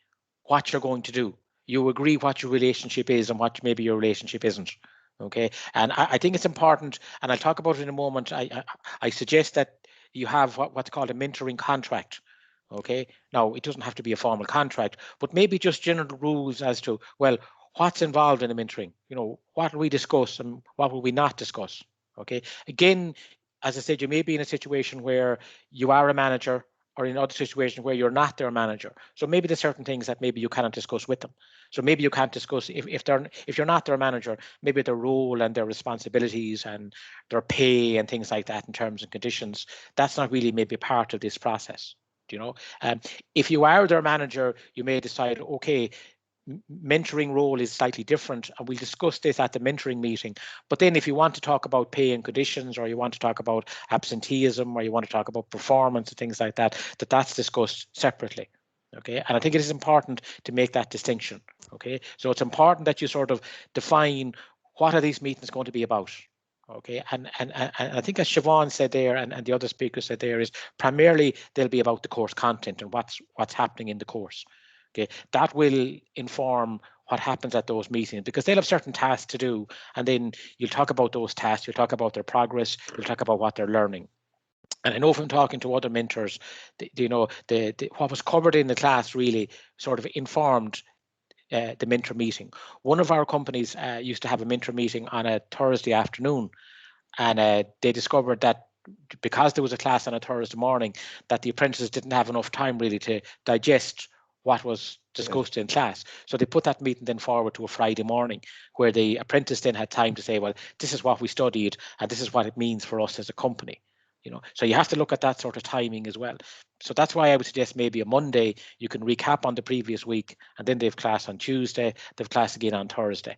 what you're going to do. You agree what your relationship is and what maybe your relationship isn't. Okay, and I think it's important, and I'll talk about it in a moment. I suggest that you have what's called a mentoring contract. Okay, now it doesn't have to be a formal contract, but maybe just general rules as to, well, what's involved in the mentoring. You know, what will we discuss and what will we not discuss. Okay, again, as I said, you may be in a situation where you are a manager, or in other situations where you're not their manager. So maybe there's certain things that maybe you cannot discuss with them. So maybe you can't discuss if you're not their manager, maybe their role and their responsibilities and their pay and things like that in terms and conditions. That's not really maybe part of this process. Do you know? If you are their manager, you may decide, okay, mentoring role is slightly different, and we'll discuss this at the mentoring meeting. But then if you want to talk about pay and conditions, or you want to talk about absenteeism, or you want to talk about performance and things like that, that's discussed separately. Okay, and I think it is important to make that distinction. Okay, so it's important that you sort of define what are these meetings going to be about? Okay, and I think as Siobhan said there, and the other speakers said there, is primarily they'll be about the course content and what's happening in the course. Okay, that will inform what happens at those meetings, because they'll have certain tasks to do, and then you'll talk about those tasks, you'll talk about their progress, you'll talk about what they're learning. And I know from talking to other mentors, what was covered in the class really sort of informed the mentor meeting. One of our companies used to have a mentor meeting on a Thursday afternoon, and they discovered that because there was a class on a Thursday morning, that the apprentices didn't have enough time really to digest what was discussed in class. So they put that meeting then forward to a Friday morning, where the apprentice then had time to say, well, this is what we studied and this is what it means for us as a company. So you have to look at that sort of timing as well. So that's why I would suggest maybe a Monday you can recap on the previous week, and then they've class on Tuesday, they've class again on Thursday.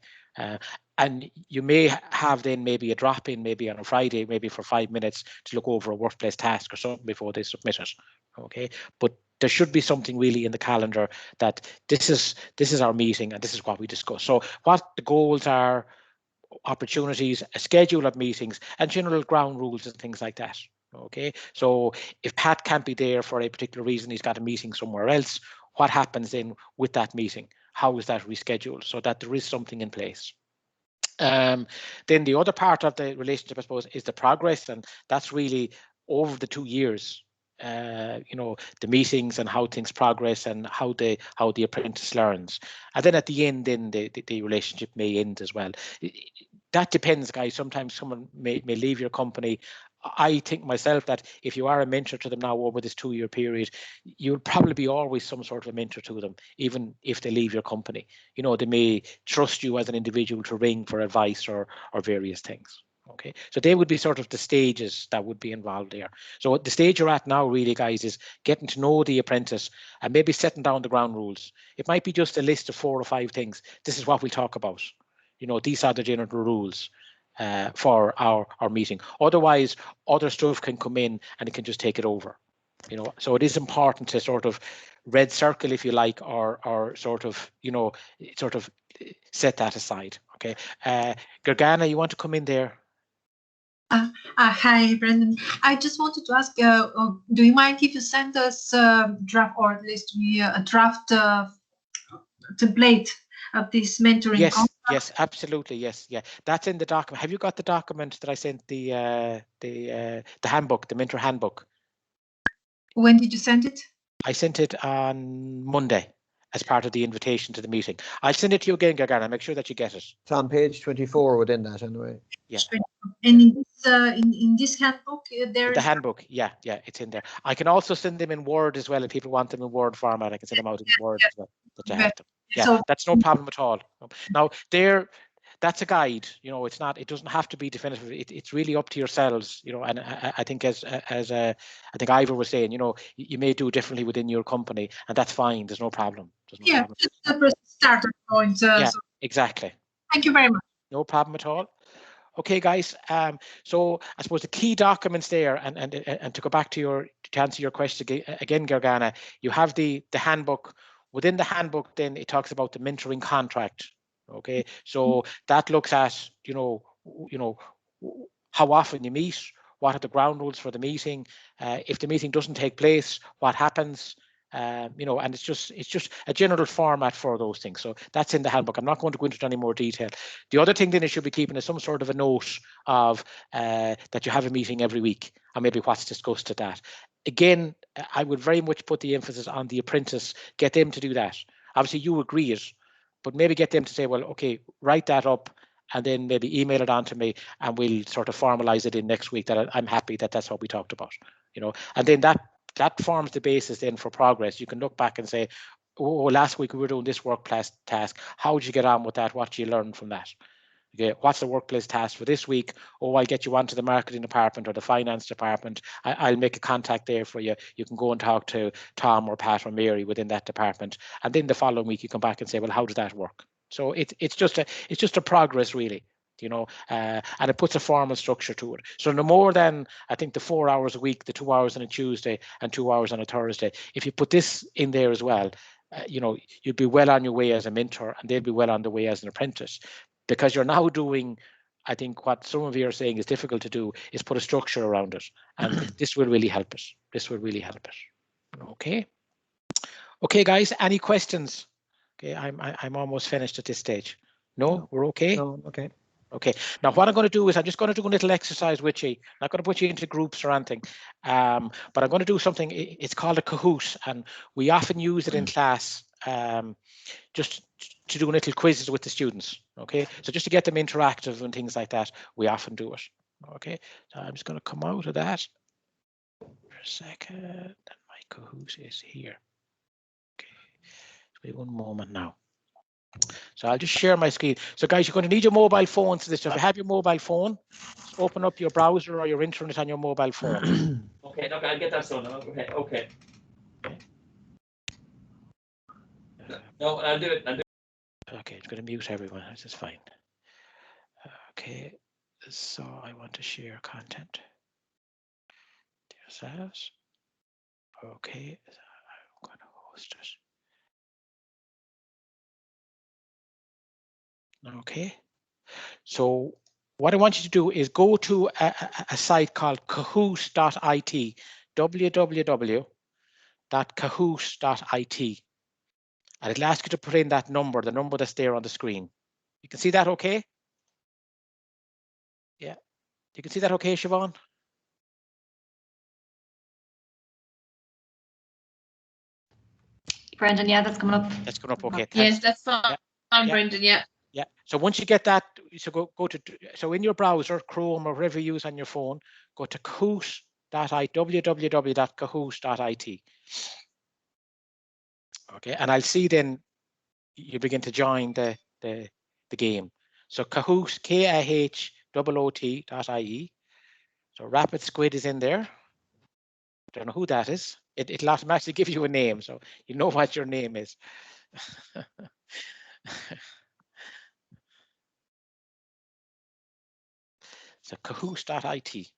And you may have then maybe a drop in maybe on a Friday, maybe for 5 minutes to look over a workplace task or something before they submit it. Okay, but there should be something really in the calendar that this is our meeting and this is what we discuss. So what the goals are, opportunities, a schedule of meetings, and general ground rules and things like that. Okay, so if Pat can't be there for a particular reason, he's got a meeting somewhere else, what happens then with that meeting? How is that rescheduled so that there is something in place? Then the other part of the relationship, I suppose, is the progress, and that's really over the 2 years. The meetings and how things progress and how the apprentice learns, and then at the end, then the relationship may end as well. That depends, guys. Sometimes someone may leave your company. I think myself that if you are a mentor to them now over this 2-year period, you'll probably be always some sort of a mentor to them, even if they leave your company. They may trust you as an individual to ring for advice or various things. Okay, so they would be sort of the stages that would be involved there. So the stage you're at now really, guys, is getting to know the apprentice and maybe setting down the ground rules. It might be just a list of 4 or 5 things. This is what we'll talk about. These are the general rules for our meeting. Otherwise, other stuff can come in and it can just take it over. So it is important to sort of red circle, if you like, or sort of set that aside. Okay, Gergana, you want to come in there? Hi, Brendan. I just wanted to ask, do you mind if you send us a draft, or at least a draft template of this mentoring? Yes, absolutely. Yes, yeah. That's in the document. Have you got the document that I sent, the handbook, the mentor handbook? When did you send it? I sent it on Monday as part of the invitation to the meeting. I'll send it to you again, Gergana. Make sure that you get it. It's on page 24 within that anyway. Yeah. And in this handbook, the handbook, yeah, it's in there. I can also send them in Word as well if people want them in Word format. I can send them out in Word as well. That you have them. Yeah, so, that's no problem at all. Now, that's a guide. It's not. It doesn't have to be definitive. It's really up to yourselves. And I think as I think Ivor was saying, you may do differently within your company, and that's fine. There's no problem. Problem. Just a starter point. Yeah, so. Exactly. Thank you very much. No problem at all. Okay, guys. So I suppose the key documents there, and to go back to answer your question again, Gergana, you have the handbook. Within the handbook, then it talks about the mentoring contract. Okay, so that looks at how often you meet, what are the ground rules for the meeting, if the meeting doesn't take place, what happens. And it's just a general format for those things. So that's in the handbook. I'm not going to go into any more detail. The other thing then you should be keeping is some sort of a note of that you have a meeting every week and maybe what's discussed at that. Again, I would very much put the emphasis on the apprentice, get them to do that. Obviously you agree it, but maybe get them to say, well, okay, write that up and then maybe email it on to me and we'll sort of formalize it in next week that I'm happy that that's what we talked about, and then that forms the basis then for progress. You can look back and say, oh, last week we were doing this workplace task. How did you get on with that? What did you learn from that? Okay, what's the workplace task for this week? Oh, I'll get you onto the marketing department or the finance department. I'll make a contact there for you. You can go and talk to Tom or Pat or Mary within that department. And then the following week you come back and say, well, how did that work? So it's just a progress really. And it puts a formal structure to it. So no more than, I think, the 4 hours a week, the 2 hours on a Tuesday and 2 hours on a Thursday. If you put this in there as well, you'd be well on your way as a mentor and they'll be well on the way as an apprentice. because you're now doing, I think what some of you are saying is difficult to do, is put a structure around it. And this will really help us. This will really help us. Okay. Okay, guys, any questions? Okay, I'm almost finished at this stage. No, we're okay? No, okay. Okay, now what I'm going to do is I'm just going to do a little exercise with you. I'm not going to put you into groups or anything, but I'm going to do something. It's called a Kahoot, and we often use it in class just to do little quizzes with the students. Okay, so just to get them interactive and things like that, we often do it. Okay, so I'm just going to come out of that for a second, and my Kahoot is here. Okay, wait one moment now. So I'll just share my screen. So guys, you're going to need your mobile phones for this. So if you have your mobile phone, just open up your browser or your internet on your mobile phone. Okay, look, I'll get that done. Okay, okay. No, I'll do it. Okay, it's going to mute everyone. This is fine. Okay, so I want to share content. Yourselves. Okay, I'm going to host it. Okay, so what I want you to do is go to a site called kahoot.it, www.kahoot.it, and it'll ask you to put in that number, the number that's there on the screen. You can see that okay? Yeah, you can see that okay, Siobhan? Brendan, yeah, that's coming up. That's coming up, okay. Yes, that's fine, yeah. Brendan, yeah. Yeah, so once you get that, so go to, so in your browser, Chrome or whatever you use on your phone, go to kahoot.it, www.kahoot.it. Okay, and I'll see then you begin to join the game. So Kahoot, KAHOOT.ie. So Rapid Squid is in there. Don't know who that is. It'll automatically give you a name, so you know what your name is. So Kahoot.it.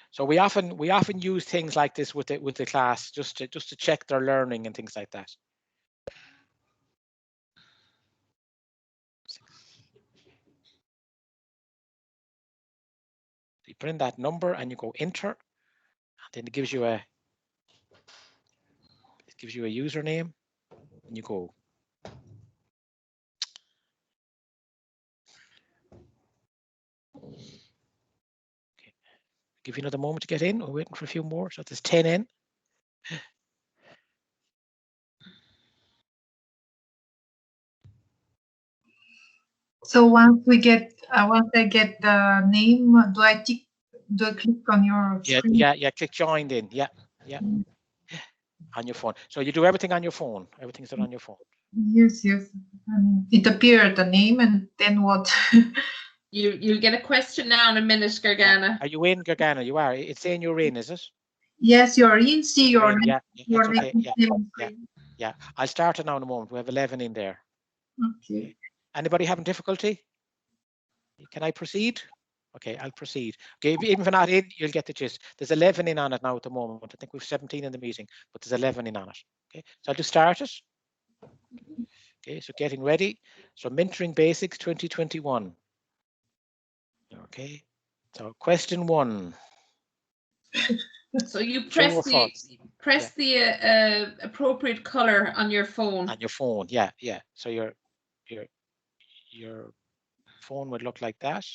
So we often use things like this with the class just to check their learning and things like that. You put in that number and you go enter, and then it gives you a username, and you go. Okay. Give you another moment to get in. We're waiting for a few more. So there's 10 in. So once I get the name, do I click on your screen? Yeah. Click joined in. Yeah. On your phone. So you do everything on your phone. Everything's done on your phone. Yes. It appeared the name, and then what? You'll get a question now in a minute, Gergana. Are you in, Gergana? You are. It's saying you're in, is it? Yes, you're in. See your name. Yeah, your that's okay. name. Yeah. I'll start it now in a moment. We have 11 in there. Okay. Anybody having difficulty? Can I proceed? Okay, I'll proceed. Okay, even if you're not in, you'll get the gist. There's 11 in on it now at the moment. I think we've 17 in the meeting, but there's 11 in on it. Okay, so I'll just start it. Okay, so getting ready. So Mentoring Basics 2021. Okay, so question 1. So you press the appropriate color on your phone. On your phone, yeah. So your phone would look like that.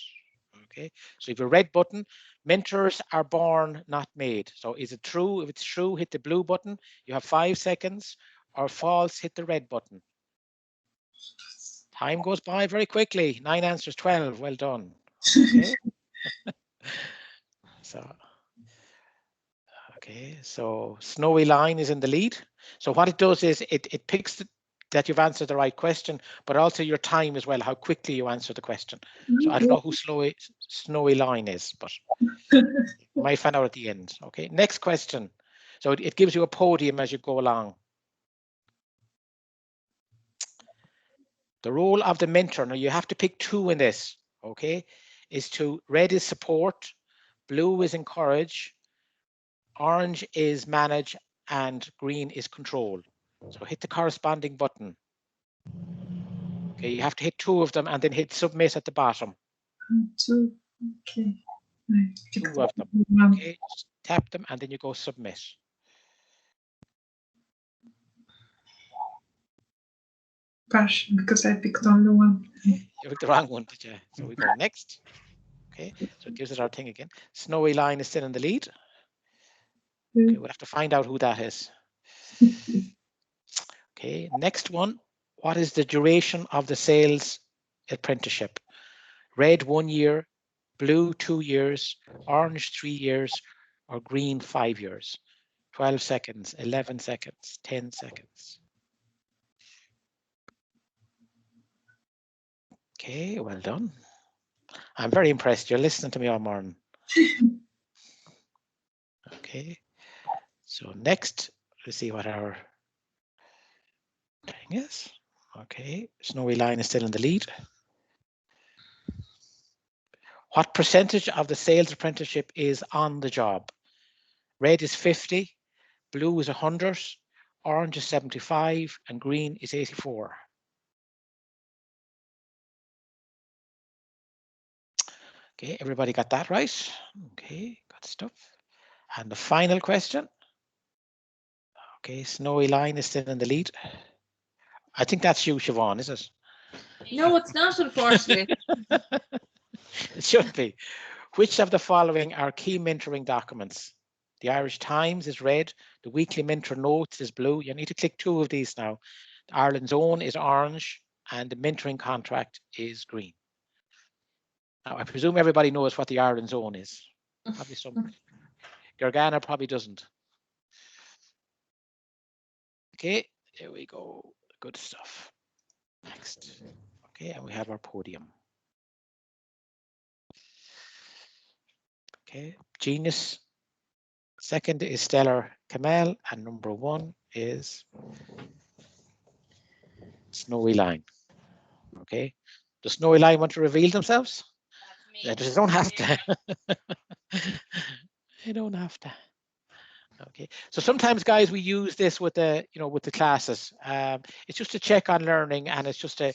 Okay, so if your red button, mentors are born, not made. So is it true? If it's true, hit the blue button. You have 5 seconds. Or false, hit the red button. Time goes by very quickly. 9 answers, 12. Well done. Okay. So Snowy Line is in the lead. So what it does is it picks that you've answered the right question, but also your time as well, how quickly you answer the question. So I don't know who Snowy Line is, but you might find out at the end. Okay, next question. So it gives you a podium as you go along. The role of the mentor, now you have to pick 2 in this, okay, red is support, blue is encourage, orange is manage, and green is control. So hit the corresponding button. Okay, you have to hit 2 of them and then hit submit at the bottom. 2. Okay. 2 of them. Okay, just tap them and then you go submit. Gosh, because I picked only one. You picked the wrong one, did you? So we go next. Okay, so it gives us our thing again. Snowy line is still in the lead. Okay, we'll have to find out who that is. Okay, next one. What is the duration of the sales apprenticeship? Red 1 year, blue 2 years, orange 3 years, or green 5 years? 12 seconds, 11 seconds, 10 seconds. Okay, well done. I'm very impressed. You're listening to me all morning. Okay, so next, let's see what our thing is. Okay, Snowy line is still in the lead. What percentage of the sales apprenticeship is on the job? Red is 50, blue is 100, orange is 75, and green is 84. Okay, everybody got that right? Okay, good stuff. And the final question. Okay, Snowy line is still in the lead. I think that's you, Siobhan, is it? No, it's not, unfortunately. It should be. Which of the following are key mentoring documents? The Irish Times is red. The Weekly Mentor Notes is blue. You need to click 2 of these now. The Ireland's Own is orange, and the mentoring contract is green. Now, I presume everybody knows what the Ireland's Own is. Probably some. Gergana probably doesn't. Okay, there we go. Good stuff. Next. Okay, and we have our podium. Okay, Genius. Second is Stellar Kamel, and number 1 is Snowy Line. Okay, does Snowy Line want to reveal themselves? They don't have to. They don't have to. Okay, so sometimes, guys, we use this with the, with the classes. It's just a check on learning, and it's just a,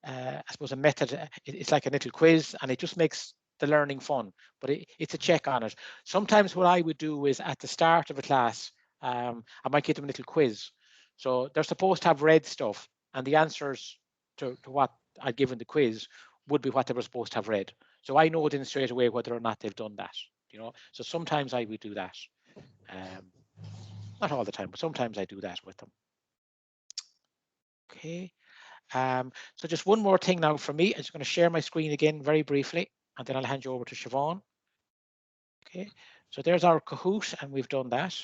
I suppose, a method. It's like a little quiz, and it just makes the learning fun. But it's a check on it. Sometimes what I would do is at the start of a class, I might give them a little quiz. So they're supposed to have read stuff, and the answers to what I'd given the quiz would be what they were supposed to have read. So I know then straight away whether or not they've done that. So sometimes I would do that. Not all the time, but sometimes I do that with them. Okay. So just one more thing now for me. I'm just going to share my screen again very briefly, and then I'll hand you over to Siobhan. Okay. So there's our Kahoot, and we've done that.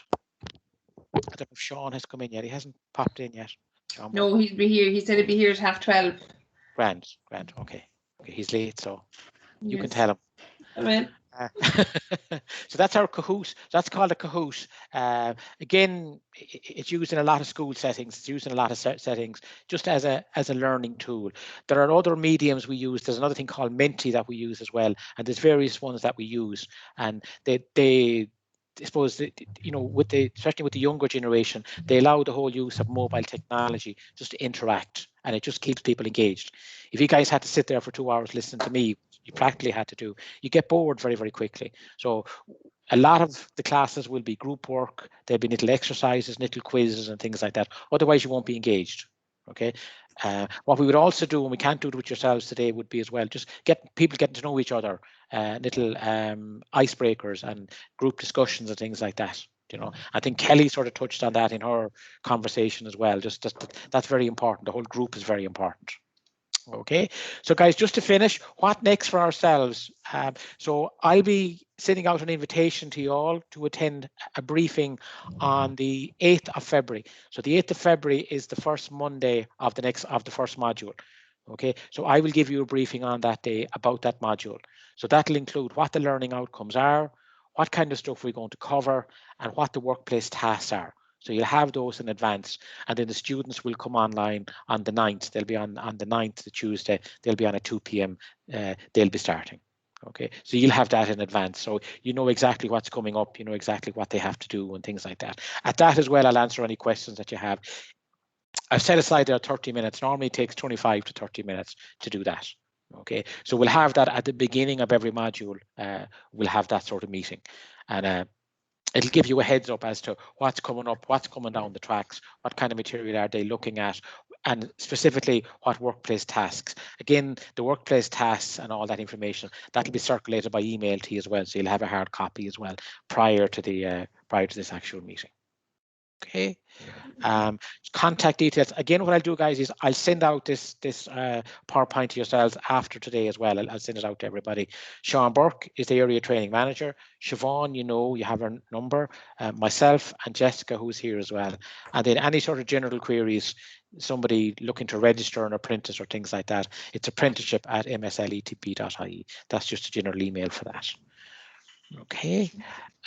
I don't know if Sean has come in yet. He hasn't popped in yet. Sean, no, he'd be here. He said he'd be here at 12:30. Grand. Okay. He's late, so you can tell him. I'm in. So that's our Kahoot. That's called a Kahoot. Again, it's used in a lot of school settings. It's used in a lot of settings just as a learning tool. There are other mediums we use. There's another thing called Menti that we use as well, and there's various ones that we use. And they I suppose, especially with the younger generation, they allow the whole use of mobile technology just to interact, and it just keeps people engaged. If you guys had to sit there for 2 hours listening to me, you practically had to do, you get bored very, very quickly. So a lot of the classes will be group work. There'll be little exercises, little quizzes and things like that. Otherwise, you won't be engaged. Okay. What we would also do, and we can't do it with yourselves today, would be as well, just get people getting to know each other, little icebreakers and group discussions and things like that. I think Kelly sort of touched on that in her conversation as well. Just that's very important. The whole group is very important. Okay, so guys, just to finish, what next for ourselves? So I'll be sending out an invitation to you all to attend a briefing on the 8th of February. So the 8th of February is the first Monday of the first module. Okay, so I will give you a briefing on that day about that module. So that'll include what the learning outcomes are, what kind of stuff we're going to cover, and what the workplace tasks are. So you'll have those in advance, and then the students will come online on the 9th. They'll be on the 9th, the Tuesday. They'll be on at 2 p.m. They'll be starting. Okay, so you'll have that in advance. So you know exactly what's coming up. You know exactly what they have to do and things like that. At that as well, I'll answer any questions that you have. I've set aside there 30 minutes. Normally it takes 25 to 30 minutes to do that. Okay, so we'll have that at the beginning of every module. We'll have that sort of meeting, and it'll give you a heads up as to what's coming up, what's coming down the tracks, what kind of material are they looking at, and specifically what workplace tasks. Again, the workplace tasks and all that information, that'll be circulated by email to you as well, so you'll have a hard copy as well prior to this actual meeting. Okay. Contact details. Again, what I'll do, guys, is I'll send out this PowerPoint to yourselves after today as well. I'll send it out to everybody. Sean Burke is the area training manager. Siobhan, you have her number. Myself and Jessica, who's here as well. And then any sort of general queries, somebody looking to register an apprentice or things like that, it's apprenticeship@msletp.ie. That's just a general email for that. Okay.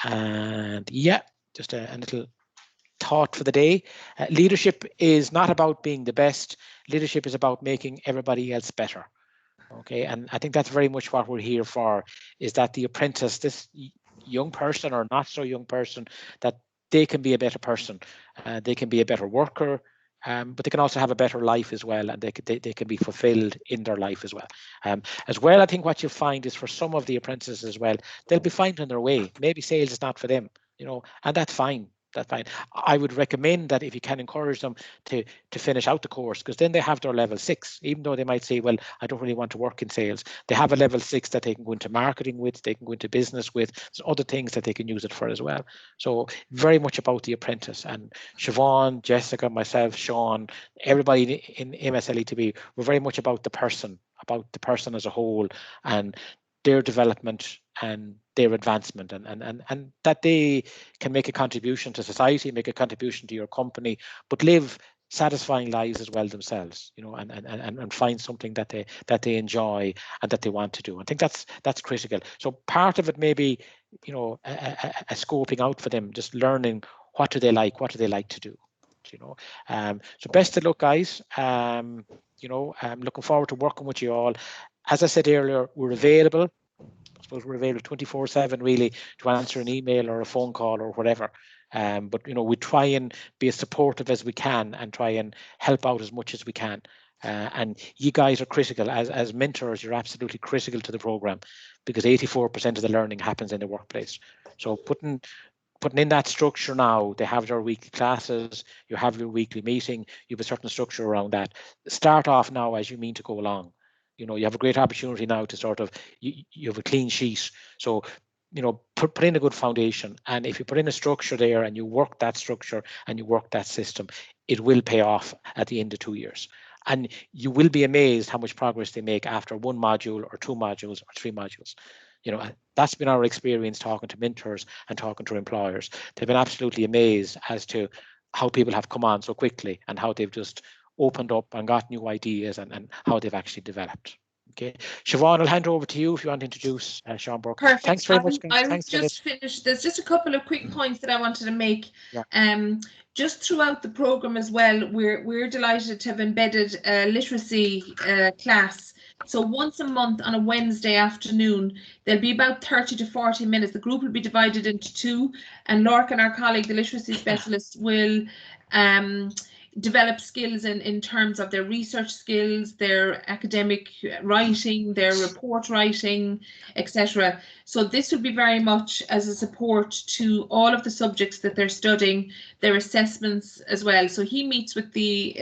And yeah, just a little thought for the day. Leadership is not about being the best. Leadership is about making everybody else better. Okay, and I think that's very much what we're here for, is that the apprentice, this young person or not so young person, that they can be a better person. They can be a better worker, but they can also have a better life as well, and they can be fulfilled in their life as well. As well, I think what you'll find is for some of the apprentices as well, they'll be finding their way. Maybe sales is not for them, and that's fine. That's fine. I would recommend that if you can encourage them to finish out the course, because then they have their level 6, even though they might say, well, I don't really want to work in sales. They have a level 6 that they can go into marketing with, they can go into business with. There's other things that they can use it for as well. So very much about the apprentice. And Siobhan, Jessica, myself, Sean, everybody in MSLETB, we're very much about the person as a whole, and their development and their advancement, and that they can make a contribution to society, make a contribution to your company, but live satisfying lives as well themselves, and find something that they enjoy and that they want to do. I think that's critical. So part of it may be, a scoping out for them, just learning what do they like to do. So best of luck, guys. I'm looking forward to working with you all. As I said earlier, we're available. I suppose we're available 24/7 really to answer an email or a phone call or whatever. But we try and be as supportive as we can and try and help out as much as we can. And you guys are critical as mentors. You're absolutely critical to the program, because 84% of the learning happens in the workplace. So putting in that structure now, they have their weekly classes, you have your weekly meeting, you have a certain structure around that. Start off now as you mean to go along. You have a great opportunity now to sort of, you have a clean sheet. So, put in a good foundation. And if you put in a structure there and you work that structure and you work that system, it will pay off at the end of 2 years. And you will be amazed how much progress they make after 1 module or 2 modules or 3 modules. That's been our experience talking to mentors and talking to employers. They've been absolutely amazed as to how people have come on so quickly and how they've just opened up and got new ideas and how they've actually developed. Okay, Siobhan, I'll hand over to you if you want to introduce Sean Burke. Perfect. Thanks very much. I'll just finish. There's just a couple of quick points that I wanted to make. Yeah. Just throughout the program as well, we're delighted to have embedded a literacy class. So once a month on a Wednesday afternoon, there'll be about 30 to 40 minutes. The group will be divided into 2, and Lorcan, our colleague, the literacy specialist, will develop skills in terms of their research skills, their academic writing, their report writing, etc. So this will be very much as a support to all of the subjects that they're studying, their assessments as well. So he meets with the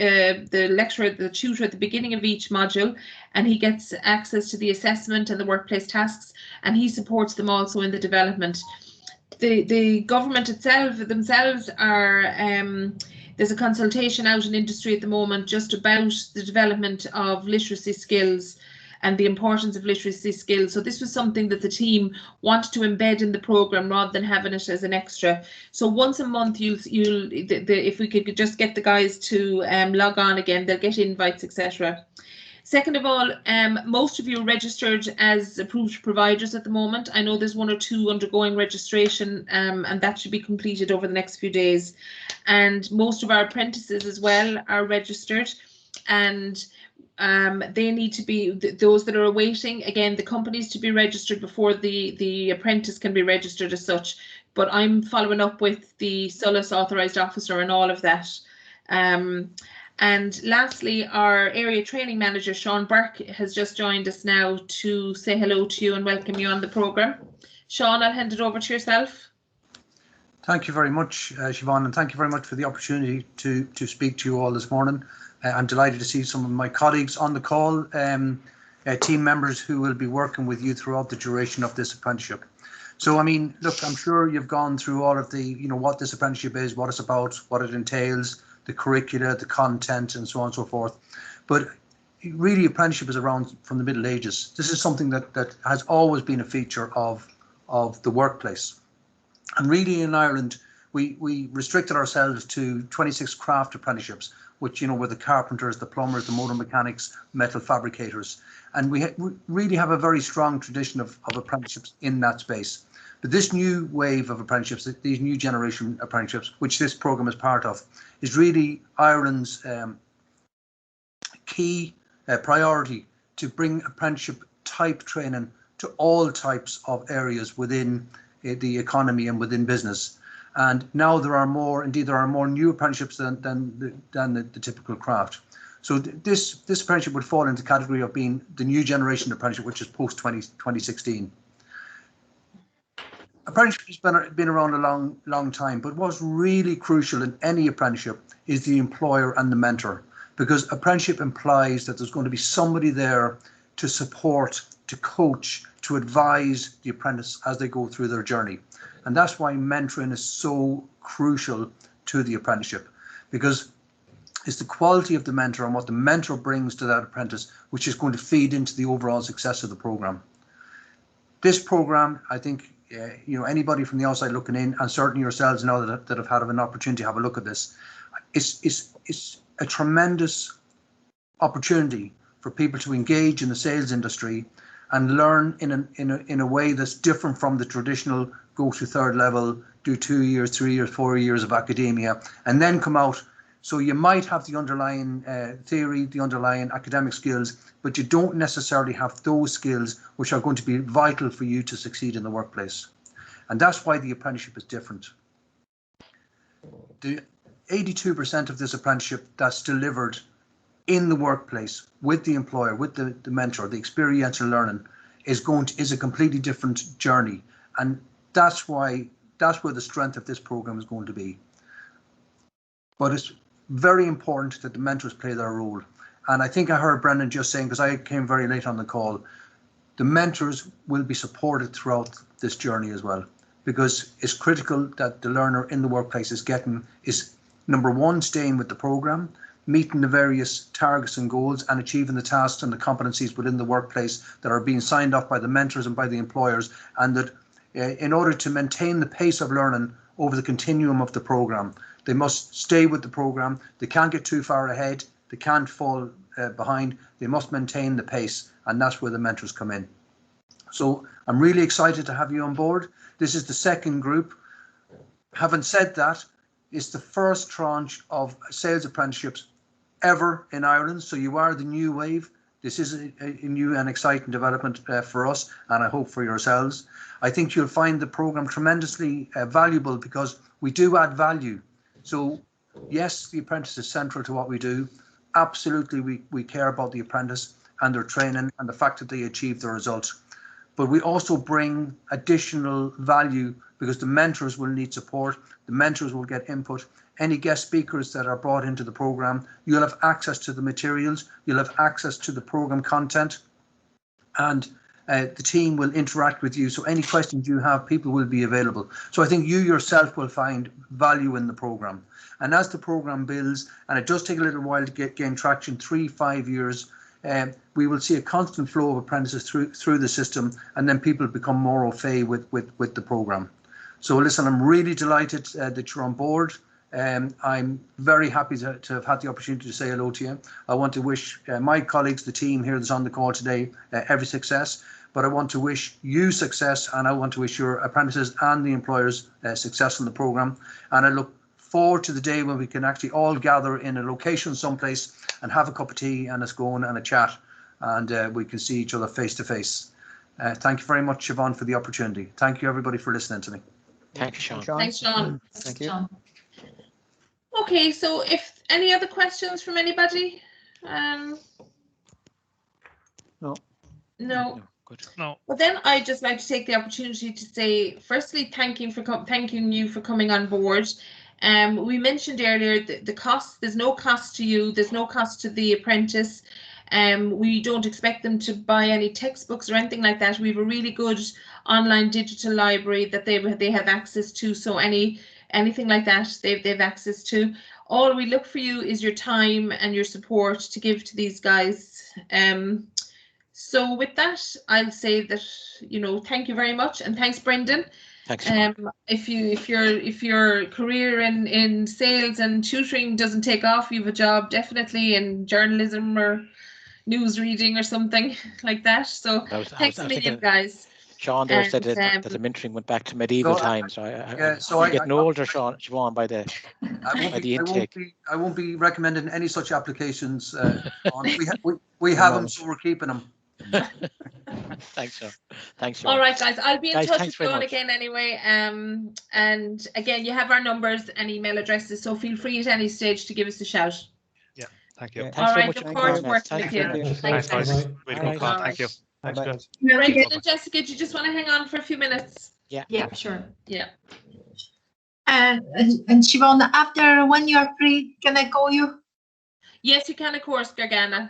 lecturer, the tutor at the beginning of each module, and he gets access to the assessment and the workplace tasks, and he supports them also in the development. The government themselves are there's a consultation out in industry at the moment just about the development of literacy skills and the importance of literacy skills. So this was something that the team wanted to embed in the program rather than having it as an extra. So once a month, if we could just get the guys to log on again, they'll get invites, etc. Second of all, most of you are registered as approved providers at the moment. I know there's 1 or 2 undergoing registration, and that should be completed over the next few days. And most of our apprentices as well are registered, and they need to be, those that are awaiting, again, the companies to be registered before the apprentice can be registered as such. But I'm following up with the SOLAS authorised officer and all of that. And lastly, our area training manager, Sean Burke, has just joined us now to say hello to you and welcome you on the programme. Sean, I'll hand it over to yourself. Thank you very much, Siobhan, and thank you very much for the opportunity to speak to you all this morning. I'm delighted to see some of my colleagues on the call, team members who will be working with you throughout the duration of this apprenticeship. So, I mean, look, I'm sure you've gone through all of the, you know, what this apprenticeship is, what it's about, what it entails, the curricula, the content, and so on and so forth. But really, apprenticeship is around from the Middle Ages. This is something that has always been a feature of the workplace. And really, in Ireland, we restricted ourselves to 26 craft apprenticeships, which, you know, were the carpenters, the plumbers, the motor mechanics, metal fabricators. And we really have a very strong tradition of apprenticeships in that space. But this new wave of apprenticeships, these new generation apprenticeships, which this programme is part of, is really Ireland's key priority to bring apprenticeship type training to all types of areas within the economy and within business. And now there are more new apprenticeships than the typical craft. So this apprenticeship would fall into the category of being the new generation apprenticeship, which is post 2016. Apprenticeship has been around a long time, but what's really crucial in any apprenticeship is the employer and the mentor, because apprenticeship implies that there's going to be somebody there to support, to coach, to advise the apprentice as they go through their journey. And that's why mentoring is so crucial to the apprenticeship, because it's the quality of the mentor and what the mentor brings to that apprentice which is going to feed into the overall success of the programme. This programme, I think, you know, anybody from the outside looking in, and certainly yourselves now that have had an opportunity to have a look at this, it's a tremendous opportunity for people to engage in the sales industry and learn in a way that's different from the traditional go to third level, do 2 years, 3 years, 4 years of academia, and then come out. So you might have the underlying theory, the underlying academic skills, but you don't necessarily have those skills which are going to be vital for you to succeed in the workplace. And that's why the apprenticeship is different. The 82% of this apprenticeship that's delivered in the workplace with the employer, with the mentor, the experiential learning is a completely different journey. And that's where the strength of this program is going to be. But it's very important that the mentors play their role. And I think I heard Brendan just saying, because I came very late on the call, the mentors will be supported throughout this journey as well, because it's critical that the learner in the workplace is number one, staying with the program, meeting the various targets and goals and achieving the tasks and the competencies within the workplace that are being signed off by the mentors and by the employers, and that in order to maintain the pace of learning over the continuum of the program, they must stay with the program. They can't get too far ahead. They can't fall behind. They must maintain the pace, and that's where the mentors come in. So I'm really excited to have you on board. This is the second group. Having said that, it's the first tranche of sales apprenticeships ever in Ireland. So you are the new wave. This is a new and exciting development for us, and I hope for yourselves. I think you'll find the programme tremendously valuable, because we do add value. So yes, the apprentice is central to what we do. Absolutely, we care about the apprentice and their training and the fact that they achieve the results. But we also bring additional value, because the mentors will need support. The mentors will get input. Any guest speakers that are brought into the programme, you'll have access to the materials, you'll have access to the programme content, and the team will interact with you. So any questions you have, people will be available. So I think you yourself will find value in the programme. And as the programme builds, and it does take a little while to gain traction, 3-5 years, we will see a constant flow of apprentices through the system, and then people become more au fait with the programme. So listen, I'm really delighted that you're on board. I'm very happy to have had the opportunity to say hello to you. I want to wish my colleagues, the team here that's on the call today, every success. But I want to wish you success, and I want to wish your apprentices and the employers success in the programme. And I look forward to the day when we can actually all gather in a location someplace and have a cup of tea and a scone and a chat, and we can see each other face to face. Thank you very much, Siobhan, for the opportunity. Thank you, everybody, for listening to me. Thank you, Sean. Thanks, Sean. Thank you. Sean. Okay, so if Any other questions from anybody? No. No. Good. No. Well, then I'd just like to take the opportunity to say, firstly, thanking you for coming on board. We mentioned earlier the cost. There's no cost to you. There's no cost to the apprentice. We don't expect them to buy any textbooks or anything like that. We have a really good online digital library that they have access to. So anything like that they've access to. All we look for you is your time and your support to give to these guys. So with that, I'll say that, thank you very much, and thanks, Brendan. Thanks. If your career in sales and tutoring doesn't take off, you have a job definitely in journalism or news reading or something like that. So thanks a million, guys. Sean there said that the mentoring went back to medieval times. So I'm getting older, Siobhan, by the intake. I won't be recommending any such applications. We have them, so we're keeping them. Thanks, Sean. Thanks, Sean. All right, guys. I'll be in touch with Sean much. again anyway. And again, you have our numbers and email addresses, so feel free at any stage to give us a shout. Yeah, thank you. Thanks all very right, much. look forward to working with you. Thanks, guys. Really good call. Thank you. Thanks, guys. Brendan and Jessica, do you just want to hang on for a few minutes? Yeah, sure. Yeah. And Siobhan, after when you're free, can I call you? Yes, you can, of course, Gargana.